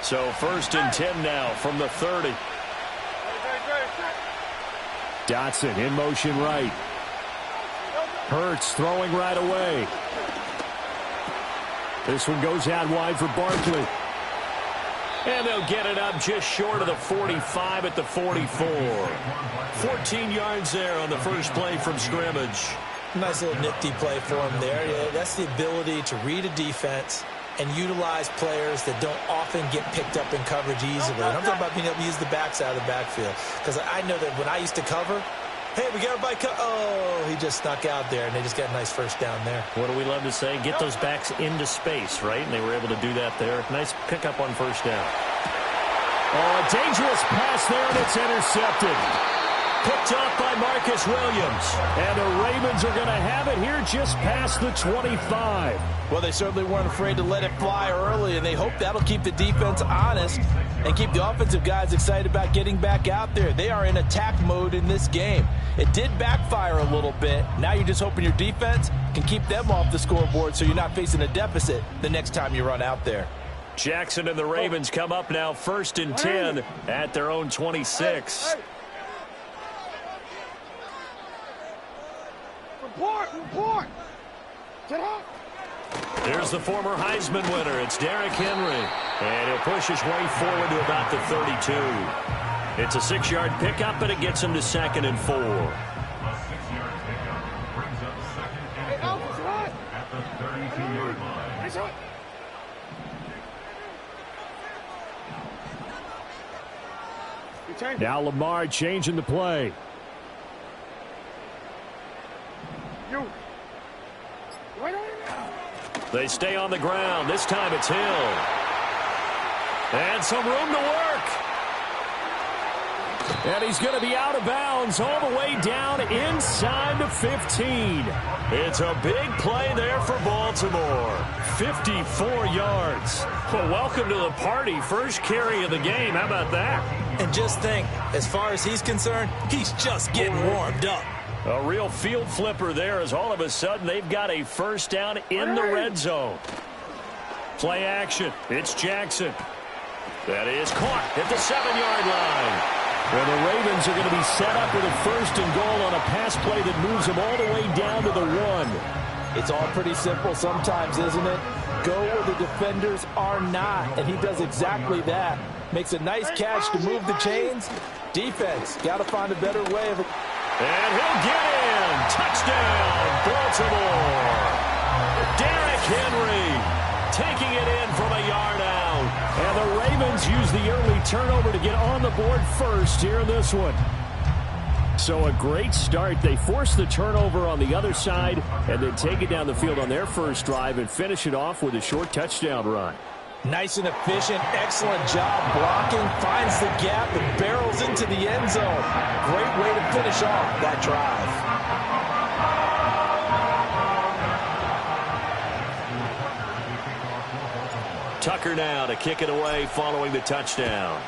So 1st and 10 now from the 30. Dotson in motion right. Hurts throwing right away. This one goes out wide for Barkley. And they'll get it up just short of the 45 at the 44. 14 yards there on the first play from scrimmage. Nice little nifty play for him there. Yeah, that's the ability to read a defense and utilize players that don't often get picked up in coverage easily. And I'm talking about being able to use the backs out of the backfield. Because I know that when I used to cover, hey, we got everybody. Oh, he just snuck out there, and they just got a nice first down there. What do we love to say? Get those backs into space, right? And they were able to do that there. Nice pickup on first down. Oh, a dangerous pass there, and it's intercepted. Picked off by Marcus Williams. And the Ravens are going to have it here just past the 25. Well, they certainly weren't afraid to let it fly early, and they hope that'll keep the defense honest and keep the offensive guys excited about getting back out there. They are in attack mode in this game. It did backfire a little bit. Now you're just hoping your defense can keep them off the scoreboard so you're not facing a deficit the next time you run out there. Jackson and the Ravens come up now 1st and 10 at their own 26. Report! Get up! There's the former Heisman winner. It's Derrick Henry. And he'll push his way forward to about the 32. It's a 6-yard pickup, but it gets him to 2nd and 4. A 6-yard pickup brings up 2nd and 4 at the 32-yard line. Now Lamar changing the play. They stay on the ground. This time it's Hill. And some room to work. And he's going to be out of bounds all the way down inside the 15. It's a big play there for Baltimore. 54 yards. Well, welcome to the party. First carry of the game. How about that? And just think, as far as he's concerned, he's just getting warmed up. A real field flipper there as all of a sudden they've got a first down in the red zone. Play action. It's Jackson. That is caught at the 7-yard line. Well, the Ravens are going to be set up with a first and goal on a pass play that moves them all the way down to the 1. It's all pretty simple sometimes, isn't it? Go where the defenders are not, and he does exactly that. Makes a nice catch to move the chains. Defense, got to find a better way of it. And he'll get in. Touchdown, Baltimore. Derrick Henry taking it in from a yard out. And the Ravens use the early turnover to get on the board first here in this one. So a great start. They force the turnover on the other side and then take it down the field on their first drive and finish it off with a short touchdown run. Nice and efficient, excellent job blocking, finds the gap and barrels into the end zone. Great way to finish off that drive. Tucker now to kick it away following the touchdown.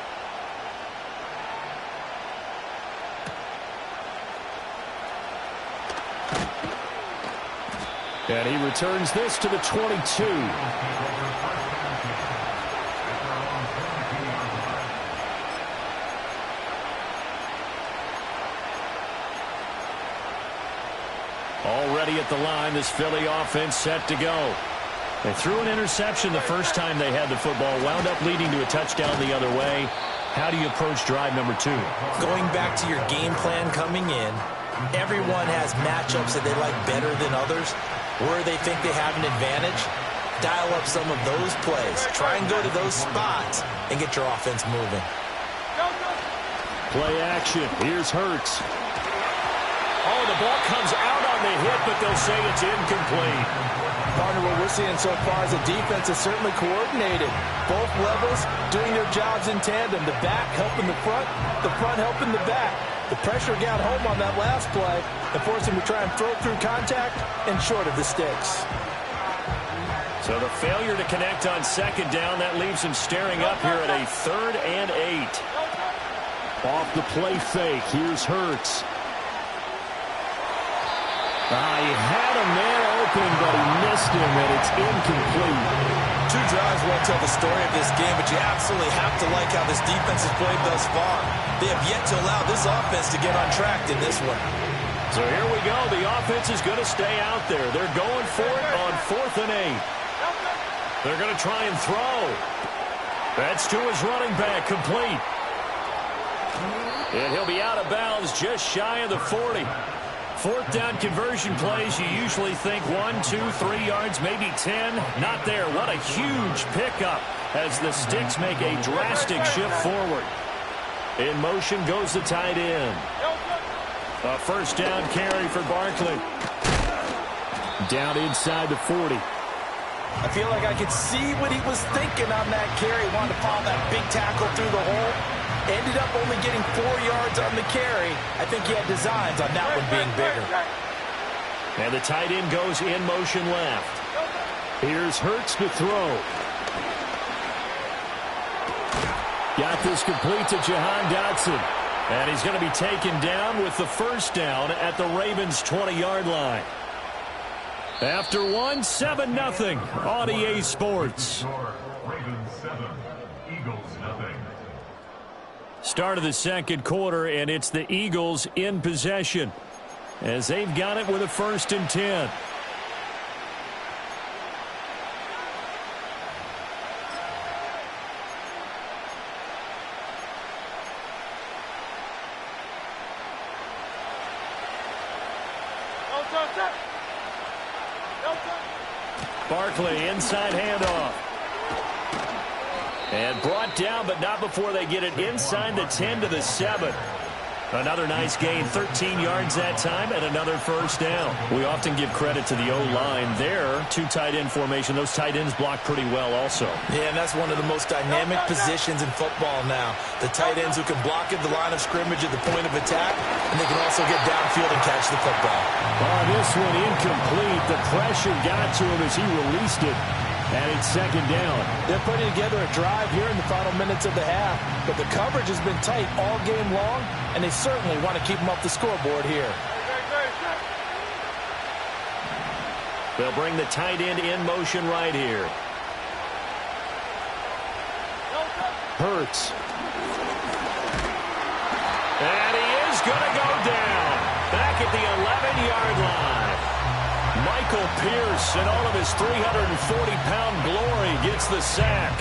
And he returns this to the 22. Already at the line, this Philly offense set to go. They threw an interception the first time they had the football, wound up leading to a touchdown the other way. How do you approach drive number 2? Going back to your game plan coming in, everyone has matchups that they like better than others, where they think they have an advantage. Dial up some of those plays. Try and go to those spots and get your offense moving. Play action. Here's Hurts. Oh, the ball comes out on the hit, but they'll say it's incomplete. Partner, what we're seeing so far is a defense is certainly coordinated. Both levels doing their jobs in tandem. The back helping the front helping the back. The pressure got home on that last play and forced him to try and throw through contact and short of the sticks. So the failure to connect on second down, that leaves him staring up here at a 3rd and 8. Off the play fake, here's Hurts. He had a man open, but he missed him, and it's incomplete. 2 drives won't tell the story of this game, but you absolutely have to like how this defense has played thus far. They have yet to allow this offense to get on track in this one. So here we go. The offense is going to stay out there. They're going for it on 4th and 8. They're going to try and throw. That's to his running back, complete. And he'll be out of bounds just shy of the 40. 4th down conversion plays, you usually think 1, 2, 3 yards, maybe 10. Not there. What a huge pickup as the sticks make a drastic shift forward. In motion goes the tight end. A first down carry for Barkley. Down inside the 40. I feel like I could see what he was thinking on that carry. Wanted to follow that big tackle through the hole. Ended up only getting 4 yards on the carry. I think he had designs on that one being bigger. And the tight end goes in motion left. Here's Hurts to throw. Got this complete to Jahan Dotson. And he's going to be taken down with the first down at the Ravens' 20-yard line. After 7-0 on EA Sports. Ravens 7, Eagles nothing. Start of the second quarter, and it's the Eagles in possession as they've got it with a 1st and 10. Barkley inside handoff. And brought down, but not before they get it inside the 10 to the 7. Another nice gain, 13 yards that time, and another first down. We often give credit to the O-line there. Two tight end formation. Those tight ends block pretty well also. Yeah, and that's one of the most dynamic positions in football now. The tight ends who can block at the line of scrimmage at the point of attack, and they can also get downfield and catch the football. Oh, this one incomplete. The pressure got to him as he released it. And it's second down. They're putting together a drive here in the final minutes of the half, but the coverage has been tight all game long, and they certainly want to keep them off the scoreboard here. They'll bring the tight end in motion right here. Hurts. And he is going to go down. Back at the 11-yard line. Michael Pierce, in all of his 340-pound glory, gets the sack.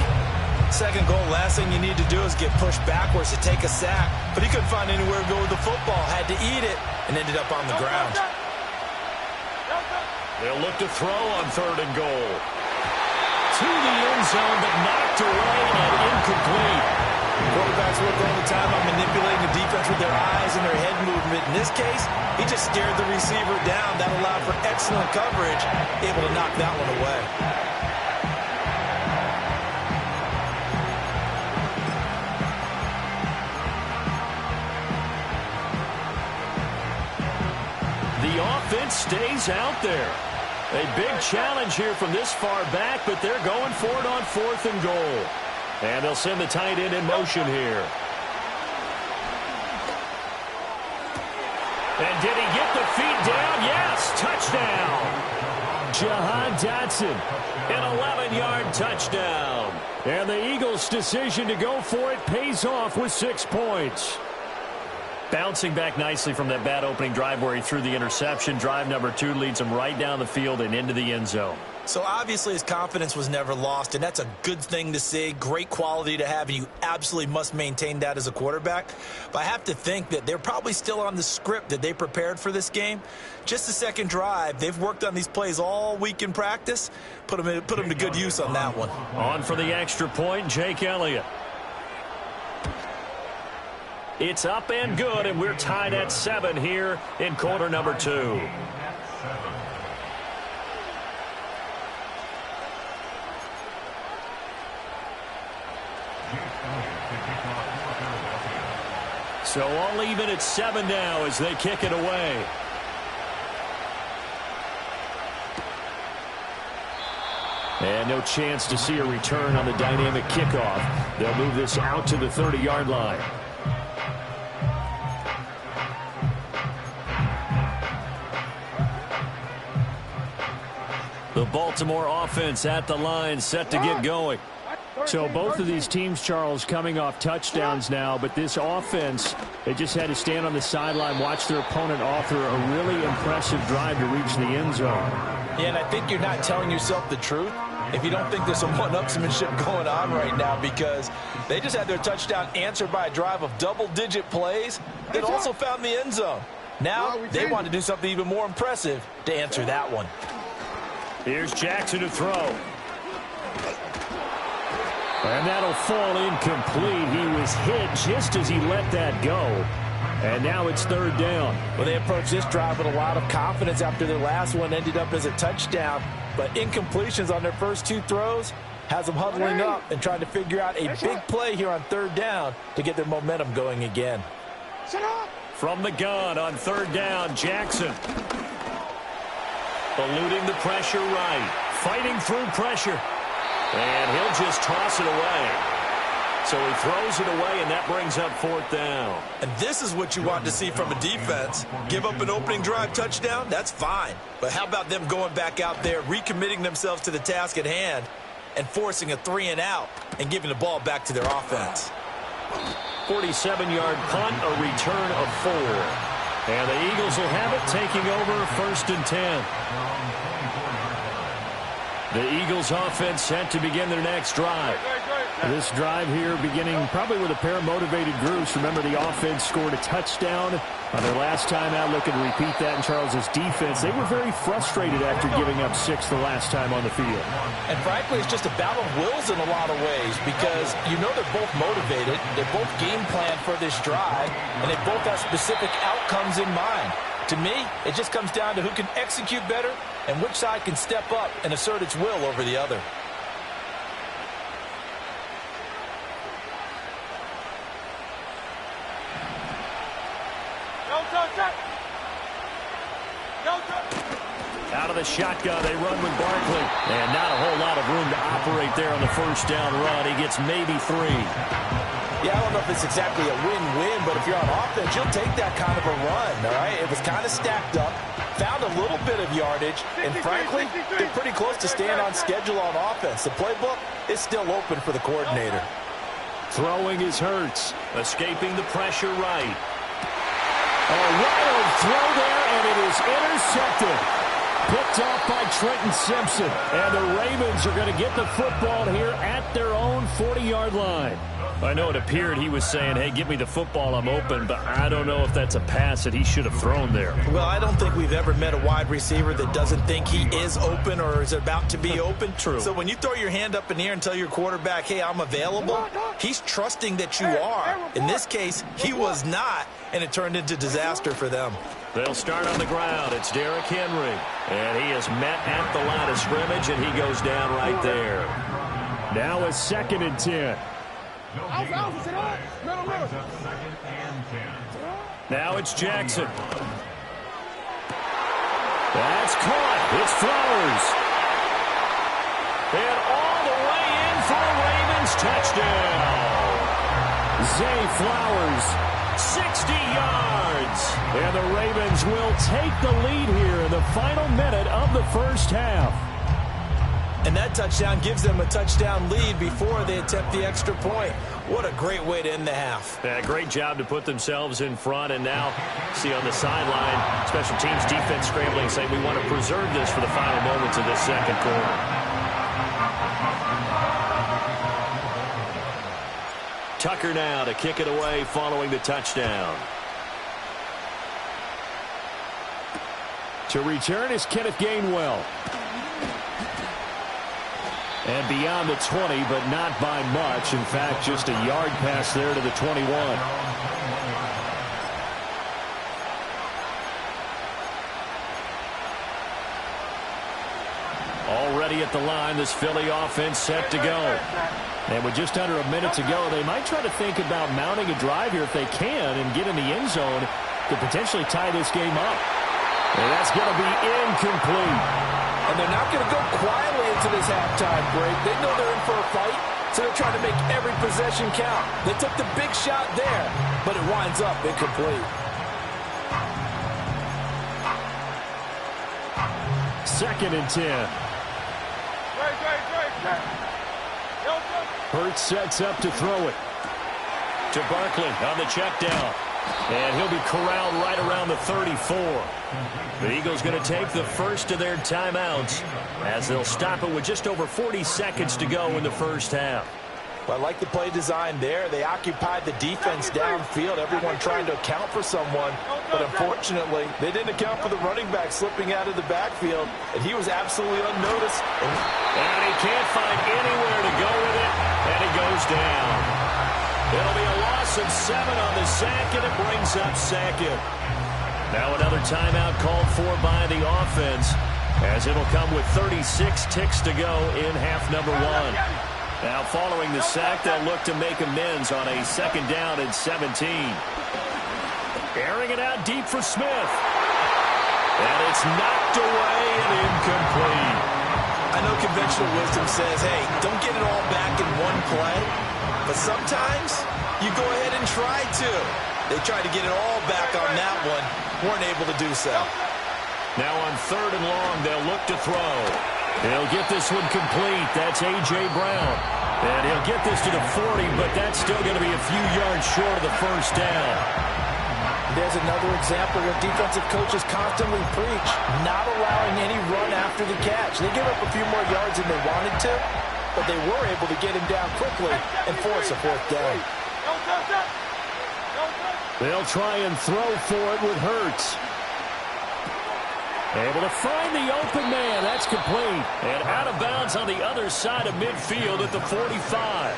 Second goal, last thing you need to do is get pushed backwards to take a sack. But he couldn't find anywhere to go with the football, had to eat it, and ended up on the ground. They'll look to throw on third and goal. To the end zone, but knocked away and incomplete. Quarterbacks work all the time on manipulating the defense with their eyes and their head movement. In this case, he just stared the receiver down. That allowed for excellent coverage, able to knock that one away. The offense stays out there. A big challenge here from this far back, but they're going for it on fourth and goal. And they'll send the tight end in motion here. And did he get the feet down? Yes, touchdown. Jahan Dotson, an 11-yard touchdown. And the Eagles' decision to go for it pays off with 6 points. Bouncing back nicely from that bad opening drive where he threw the interception. Drive number 2 leads him right down the field and into the end zone. So obviously his confidence was never lost, and that's a good thing to see. Great quality to have, and you absolutely must maintain that as a quarterback. But I have to think that they're probably still on the script that they prepared for this game. Just the second drive. They've worked on these plays all week in practice. Put them to good use on that one. On for the extra point, Jake Elliott. It's up and good, and we're tied at 7 here in quarter number 2. So all even at 7 now as they kick it away. And no chance to see a return on the dynamic kickoff. They'll move this out to the 30-yard line. The Baltimore offense at the line, set to get going. So both of these teams, Charles, coming off touchdowns now, but this offense, they just had to stand on the sideline, watch their opponent author a really impressive drive to reach the end zone. Yeah, and I think you're not telling yourself the truth if you don't think there's some one-upsmanship going on right now, because they just had their touchdown answered by a drive of double-digit plays that also found the end zone. Now they want to do something even more impressive to answer that one. Here's Jackson to throw. And that'll fall incomplete. He was hit just as he let that go. And now it's third down. Well, they approached this drive with a lot of confidence after their last one ended up as a touchdown. But incompletions on their first 2 throws has them huddling up and trying to figure out a big play here on third down to get their momentum going again. From the gun on third down, Jackson. Eluding the pressure right. Fighting through pressure. And he'll just toss it away. So he throws it away, and that brings up fourth down. And this is what you want to see from a defense. Give up an opening drive touchdown, that's fine. But how about them going back out there, recommitting themselves to the task at hand, and forcing a 3-and-out and giving the ball back to their offense. 47-yard punt, a return of 4. And the Eagles will have it, taking over first and 10. The Eagles offense set to begin their next drive. This drive here beginning probably with a pair of motivated groups. Remember, the offense scored a touchdown on their last time out. Looking to repeat that in Charles's defense. They were very frustrated after giving up 6 the last time on the field. And frankly, it's just a battle of wills in a lot of ways because you know they're both motivated. They're both game planned for this drive, and they both have specific outcomes in mind. To me, it just comes down to who can execute better and which side can step up and assert its will over the other. Out of the shotgun, they run with Barkley. And not a whole lot of room to operate there on the first down run. He gets maybe 3. Yeah, I don't know if it's exactly a win-win, but if you're on offense, you'll take that kind of a run, all right? It was kind of stacked up, found a little bit of yardage, and frankly, they're pretty close to staying on schedule on offense. The playbook is still open for the coordinator. Throwing is Hurts, escaping the pressure right. A wild throw there, and it is intercepted. Picked off by Trenton Simpson. And the Ravens are going to get the football here at their own 40-yard line. I know it appeared he was saying, hey, give me the football, I'm open, but I don't know if that's a pass that he should have thrown there. Well, I don't think we've ever met a wide receiver that doesn't think he is open or is about to be open. True. So when you throw your hand up in the air and tell your quarterback, hey, I'm available, he's trusting that you are. In this case, he was not, and it turned into disaster for them. They'll start on the ground. It's Derrick Henry. And he is met at the line of scrimmage, and he goes down right there. Now a 2nd and 10. Now it's Jackson. That's caught. It's Flowers. And all the way in for a Ravens touchdown. Zay Flowers, 60 yards. And the Ravens will take the lead here in the final minute of the first half. And that touchdown gives them a touchdown lead before they attempt the extra point. What a great way to end the half. Yeah, great job to put themselves in front. And now, see on the sideline, special teams defense scrambling, saying we want to preserve this for the final moments of this second quarter. Tucker now to kick it away following the touchdown. To return is Kenneth Gainwell. And beyond the 20, but not by much. In fact, just a yard pass there to the 21. Already at the line, this Philly offense set to go. And with just under a minute to go, they might try to think about mounting a drive here if they can and get in the end zone to potentially tie this game up. And that's going to be incomplete. And they're not going to go quietly into this halftime break. They know they're in for a fight, so they're trying to make every possession count. They took the big shot there, but it winds up incomplete. 2nd and 10. Hurts sets up to throw it. To Barkley on the check down. And he'll be corralled right around the 34. The Eagles going to take the first of their timeouts as they'll stop it with just over 40 seconds to go in the first half. Well, I like the play design there. They occupied the defense downfield, everyone trying to account for someone. But unfortunately, they didn't account for the running back slipping out of the backfield, and he was absolutely unnoticed. And he can't find anywhere to go with it, and he goes down. It'll be a loss of 7 on the sack, and it brings up 2nd. Now another timeout called for by the offense, as it'll come with 36 ticks to go in half number 1. Now following the sack, they'll look to make amends on a 2nd down and 17. Airing it out deep for Smith. And it's knocked away and incomplete. I know conventional wisdom says, hey, don't get it all back in one play. But sometimes you go ahead and try to. They tried to get it all back on that one. Weren't able to do so. Now on 3rd and long, they'll look to throw. He'll get this one complete. That's A.J. Brown. And he'll get this to the 40, but that's still going to be a few yards short of the first down. There's another example where defensive coaches constantly preach not allowing any run after the catch. They give up a few more yards than they wanted to, but they were able to get him down quickly and force a fourth down. They'll try and throw for it with Hurts. Able to find the open man. That's complete. And out of bounds on the other side of midfield at the 45.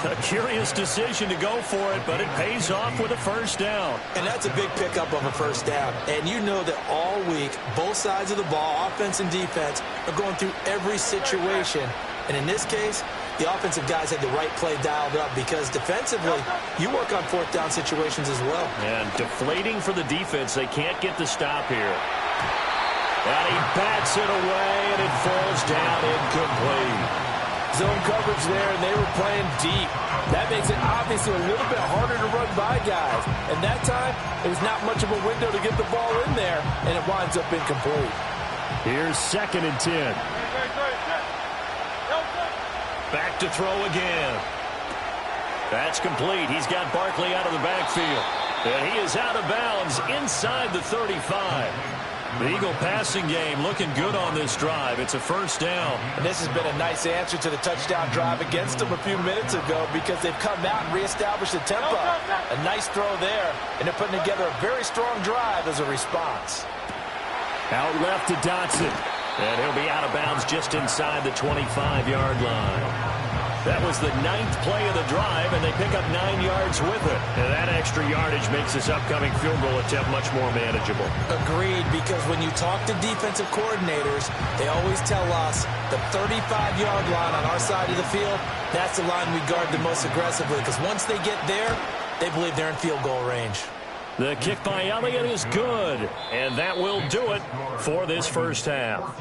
A curious decision to go for it, but it pays off with a first down. And that's a big pickup of a first down. And you know that all week, both sides of the ball, offense and defense, are going through every situation. And in this case, the offensive guys had the right play dialed up because defensively, you work on fourth down situations as well. And deflating for the defense. They can't get the stop here. And he bats it away, and it falls down incomplete. Zone coverage there, and they were playing deep. That makes it obviously a little bit harder to run by guys. And that time, there's not much of a window to get the ball in there, and it winds up incomplete. Here's 2nd and 10. Back to throw again. That's complete. He's got Barkley out of the backfield. And he is out of bounds inside the 35. The Eagle passing game looking good on this drive. It's a first down. And this has been a nice answer to the touchdown drive against them a few minutes ago because they've come out and reestablished the tempo. A nice throw there, and they're putting together a very strong drive as a response. Out left to Dotson. And he'll be out of bounds just inside the 25-yard line. That was the 9th play of the drive, and they pick up 9 yards with it. And that extra yardage makes this upcoming field goal attempt much more manageable. Agreed, because when you talk to defensive coordinators, they always tell us the 35-yard line on our side of the field, that's the line we guard the most aggressively, because once they get there, they believe they're in field goal range. The kick by Elliott is good, and that will do it for this first half.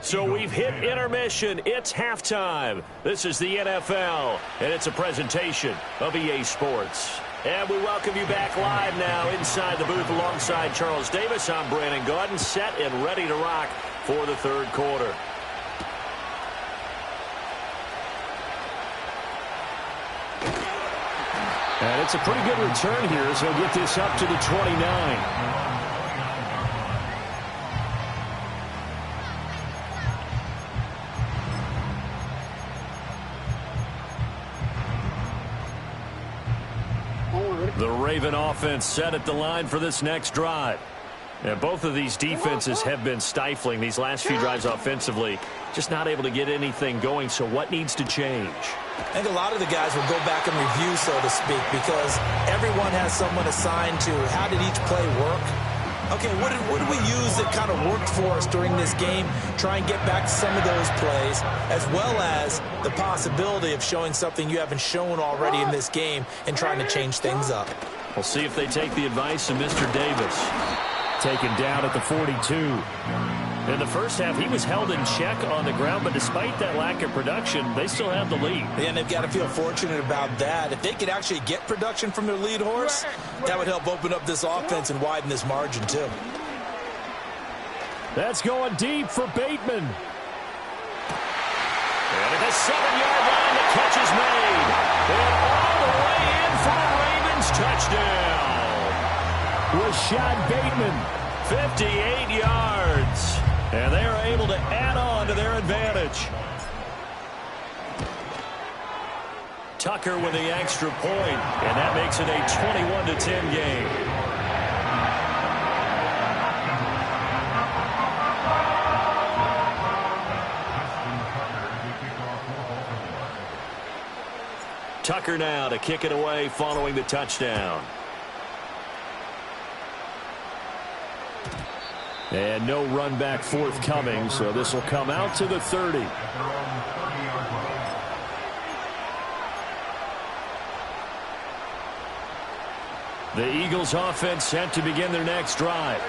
So we've hit intermission. It's halftime. This is the NFL, and it's a presentation of EA Sports. And we welcome you back live now inside the booth alongside Charles Davis. I'm Brandon Gaudin, set and ready to rock for the third quarter. And it's a pretty good return here as he'll get this up to the 29. The Raven offense set at the line for this next drive. And both of these defenses have been stifling these last few drives offensively. Just not able to get anything going, so what needs to change? I think a lot of the guys will go back and review, so to speak, because everyone has someone assigned to how did each play work. Okay, what did we use that kind of worked for us during this game? Try and get back to some of those plays, as well as the possibility of showing something you haven't shown already in this game and trying to change things up. We'll see if they take the advice of Mr. Davis. Taken down at the 42. In the first half, he was held in check on the ground, but despite that lack of production, they still have the lead. And they've got to feel fortunate about that. If they could actually get production from their lead horse, that would help open up this offense and widen this margin, too. That's going deep for Bateman. And at the 7-yard line, the catch is made. And all the way in for the Ravens touchdown. Rashad Bateman, 58 yards. And they are able to add on to their advantage. Tucker with the extra point, and that makes it a 21-10 game. Tucker now to kick it away following the touchdown. And no run back forthcoming, so this will come out to the 30. The Eagles offense set to begin their next drive.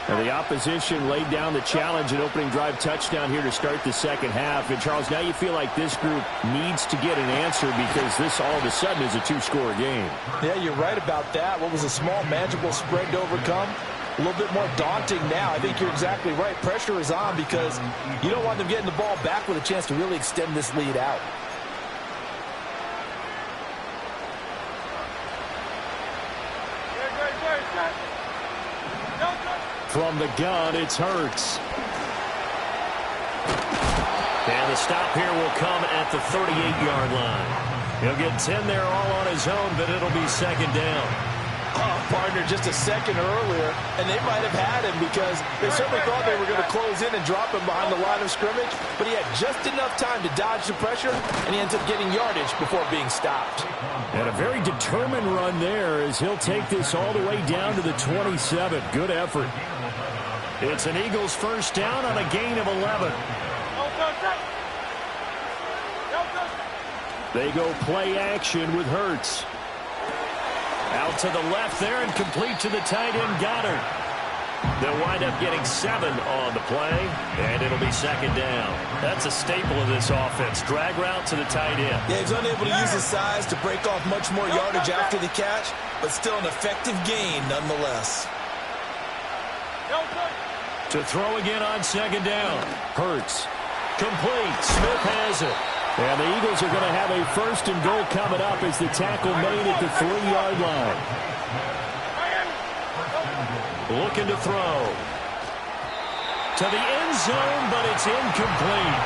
And the opposition laid down the challenge and opening drive touchdown here to start the second half. And Charles, now you feel like this group needs to get an answer because this all of a sudden is a two-score game. Yeah, you're right about that. What was a small, manageable spread to overcome? A little bit more daunting now. I think you're exactly right. Pressure is on because you don't want them getting the ball back with a chance to really extend this lead out. From the gun, it's Hurts. And the stop here will come at the 38-yard line. He'll get 10 there all on his own, but it'll be second down. Oh, partner, just a second earlier, and they might have had him because they certainly thought they were going to close in and drop him behind the line of scrimmage, but he had just enough time to dodge the pressure, and he ends up getting yardage before being stopped. And a very determined run there as he'll take this all the way down to the 27. Good effort. It's an Eagles first down on a gain of 11. They go play action with Hurts. Out to the left there and complete to the tight end Goddard. They'll wind up getting 7 on the play, and it'll be second down. That's a staple of this offense. Drag route to the tight end. Yeah, he's unable to use his size to break off much more yardage after the catch, but still an effective gain nonetheless. To throw again on second down. Hurts. Complete. Smith has it. And the Eagles are going to have a first and goal coming up as the tackle made at the 3-yard line. Looking to throw. To the end zone, but it's incomplete.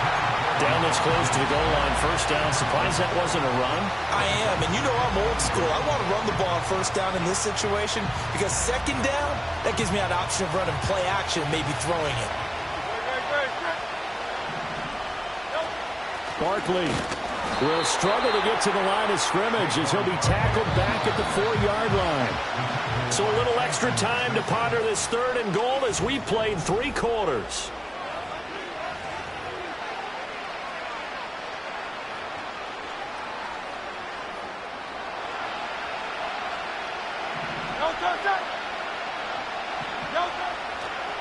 Down this close to the goal line. First down. Surprised that wasn't a run? I am, and you know I'm old school. I want to run the ball on first down in this situation because second down, that gives me an option of running play action, maybe throwing it. Barkley will struggle to get to the line of scrimmage as he'll be tackled back at the 4-yard line. So a little extra time to ponder this third and goal as we played 3 quarters.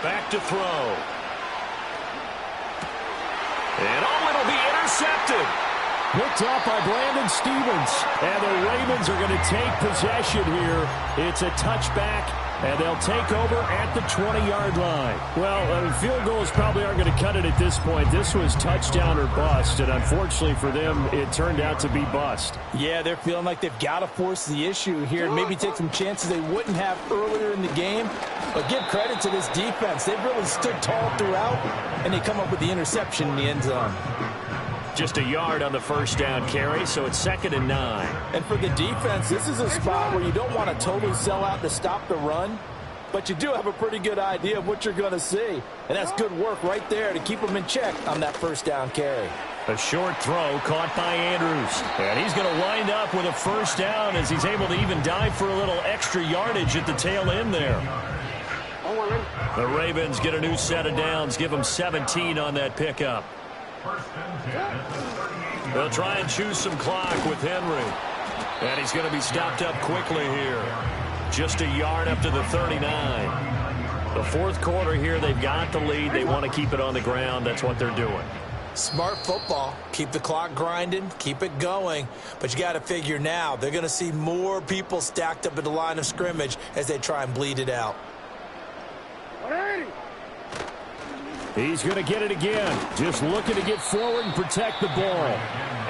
Back to throw. And it'll be intercepted. Picked up by Brandon Stevens. And the Ravens are going to take possession here. It's a touchback, and they'll take over at the 20-yard line. Well, field goals probably aren't going to cut it at this point. This was touchdown or bust, and unfortunately for them, it turned out to be bust. Yeah, they're feeling like they've got to force the issue here and maybe take some chances they wouldn't have earlier in the game. But give credit to this defense. They've really stood tall throughout, and they come up with the interception in the end zone. Just a yard on the first down carry, so it's 2nd and 9. And for the defense, this is a spot where you don't want to totally sell out to stop the run, but you do have a pretty good idea of what you're going to see. And that's good work right there to keep them in check on that first down carry. A short throw caught by Andrews. And he's going to wind up with a first down as he's able to even dive for a little extra yardage at the tail end there. The Ravens get a new set of downs, give them 17 on that pickup. They'll try and choose some clock with Henry. And he's going to be stopped up quickly here. Just a yard up to the 39. The fourth quarter here, they've got the lead. They want to keep it on the ground. That's what they're doing. Smart football. Keep the clock grinding. Keep it going. But you got to figure now, they're going to see more people stacked up at the line of scrimmage as they try and bleed it out. He's going to get it again. Just looking to get forward and protect the ball.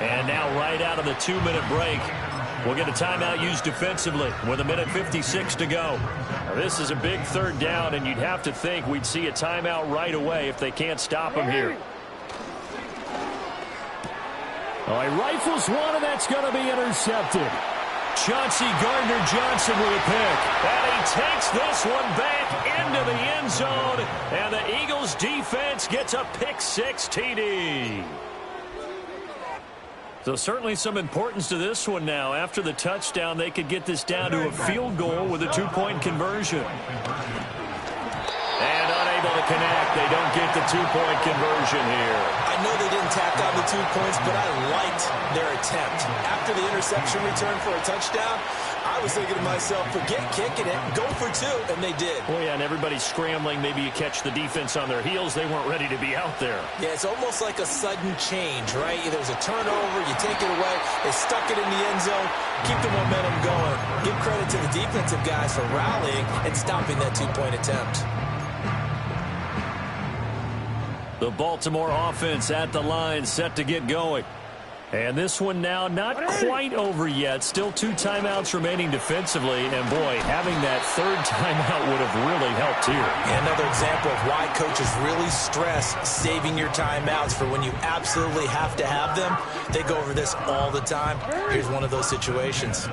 And now right out of the 2-minute break, we'll get a timeout used defensively with 1:56 to go. Now, this is a big third down, and you'd have to think we'd see a timeout right away if they can't stop him here. Oh, he rifles one, and that's going to be intercepted. Chauncey Gardner-Johnson with a pick. And he takes this one back into the end zone. And the Eagles defense gets a pick-6 TD. So certainly some importance to this one now. After the touchdown, they could get this down to a field goal with a 2-point conversion. And unable to connect. They don't get the 2-point conversion here. I know they didn't tack on the 2 points, but I liked their attempt. After the interception return for a touchdown, I was thinking to myself, forget kicking it, go for 2, and they did. Well, yeah, and everybody's scrambling. Maybe you catch the defense on their heels. They weren't ready to be out there. Yeah, it's almost like a sudden change, right? There's a turnover, you take it away, they stuck it in the end zone, keep the momentum going. Give credit to the defensive guys for rallying and stopping that 2-point attempt. The Baltimore offense at the line, set to get going. And this one now not quite over yet. Still 2 timeouts remaining defensively. And, boy, having that 3rd timeout would have really helped here. And another example of why coaches really stress saving your timeouts for when you absolutely have to have them. They go over this all the time. Here's one of those situations.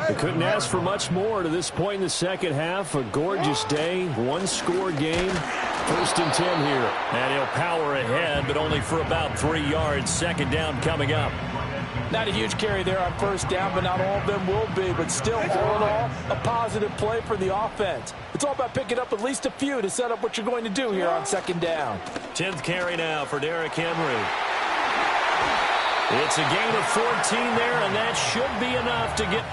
They couldn't ask for much more to this point in the second half. A gorgeous day, 1-score game. 1st and 10 here. And he'll power ahead, but only for about 3 yards. 2nd down coming up. Not a huge carry there on 1st down, but not all of them will be. But still, all in all, a positive play for the offense. It's all about picking up at least a few to set up what you're going to do here on 2nd down. 10th carry now for Derrick Henry. It's a gain of 14 there, and that should be enough to get...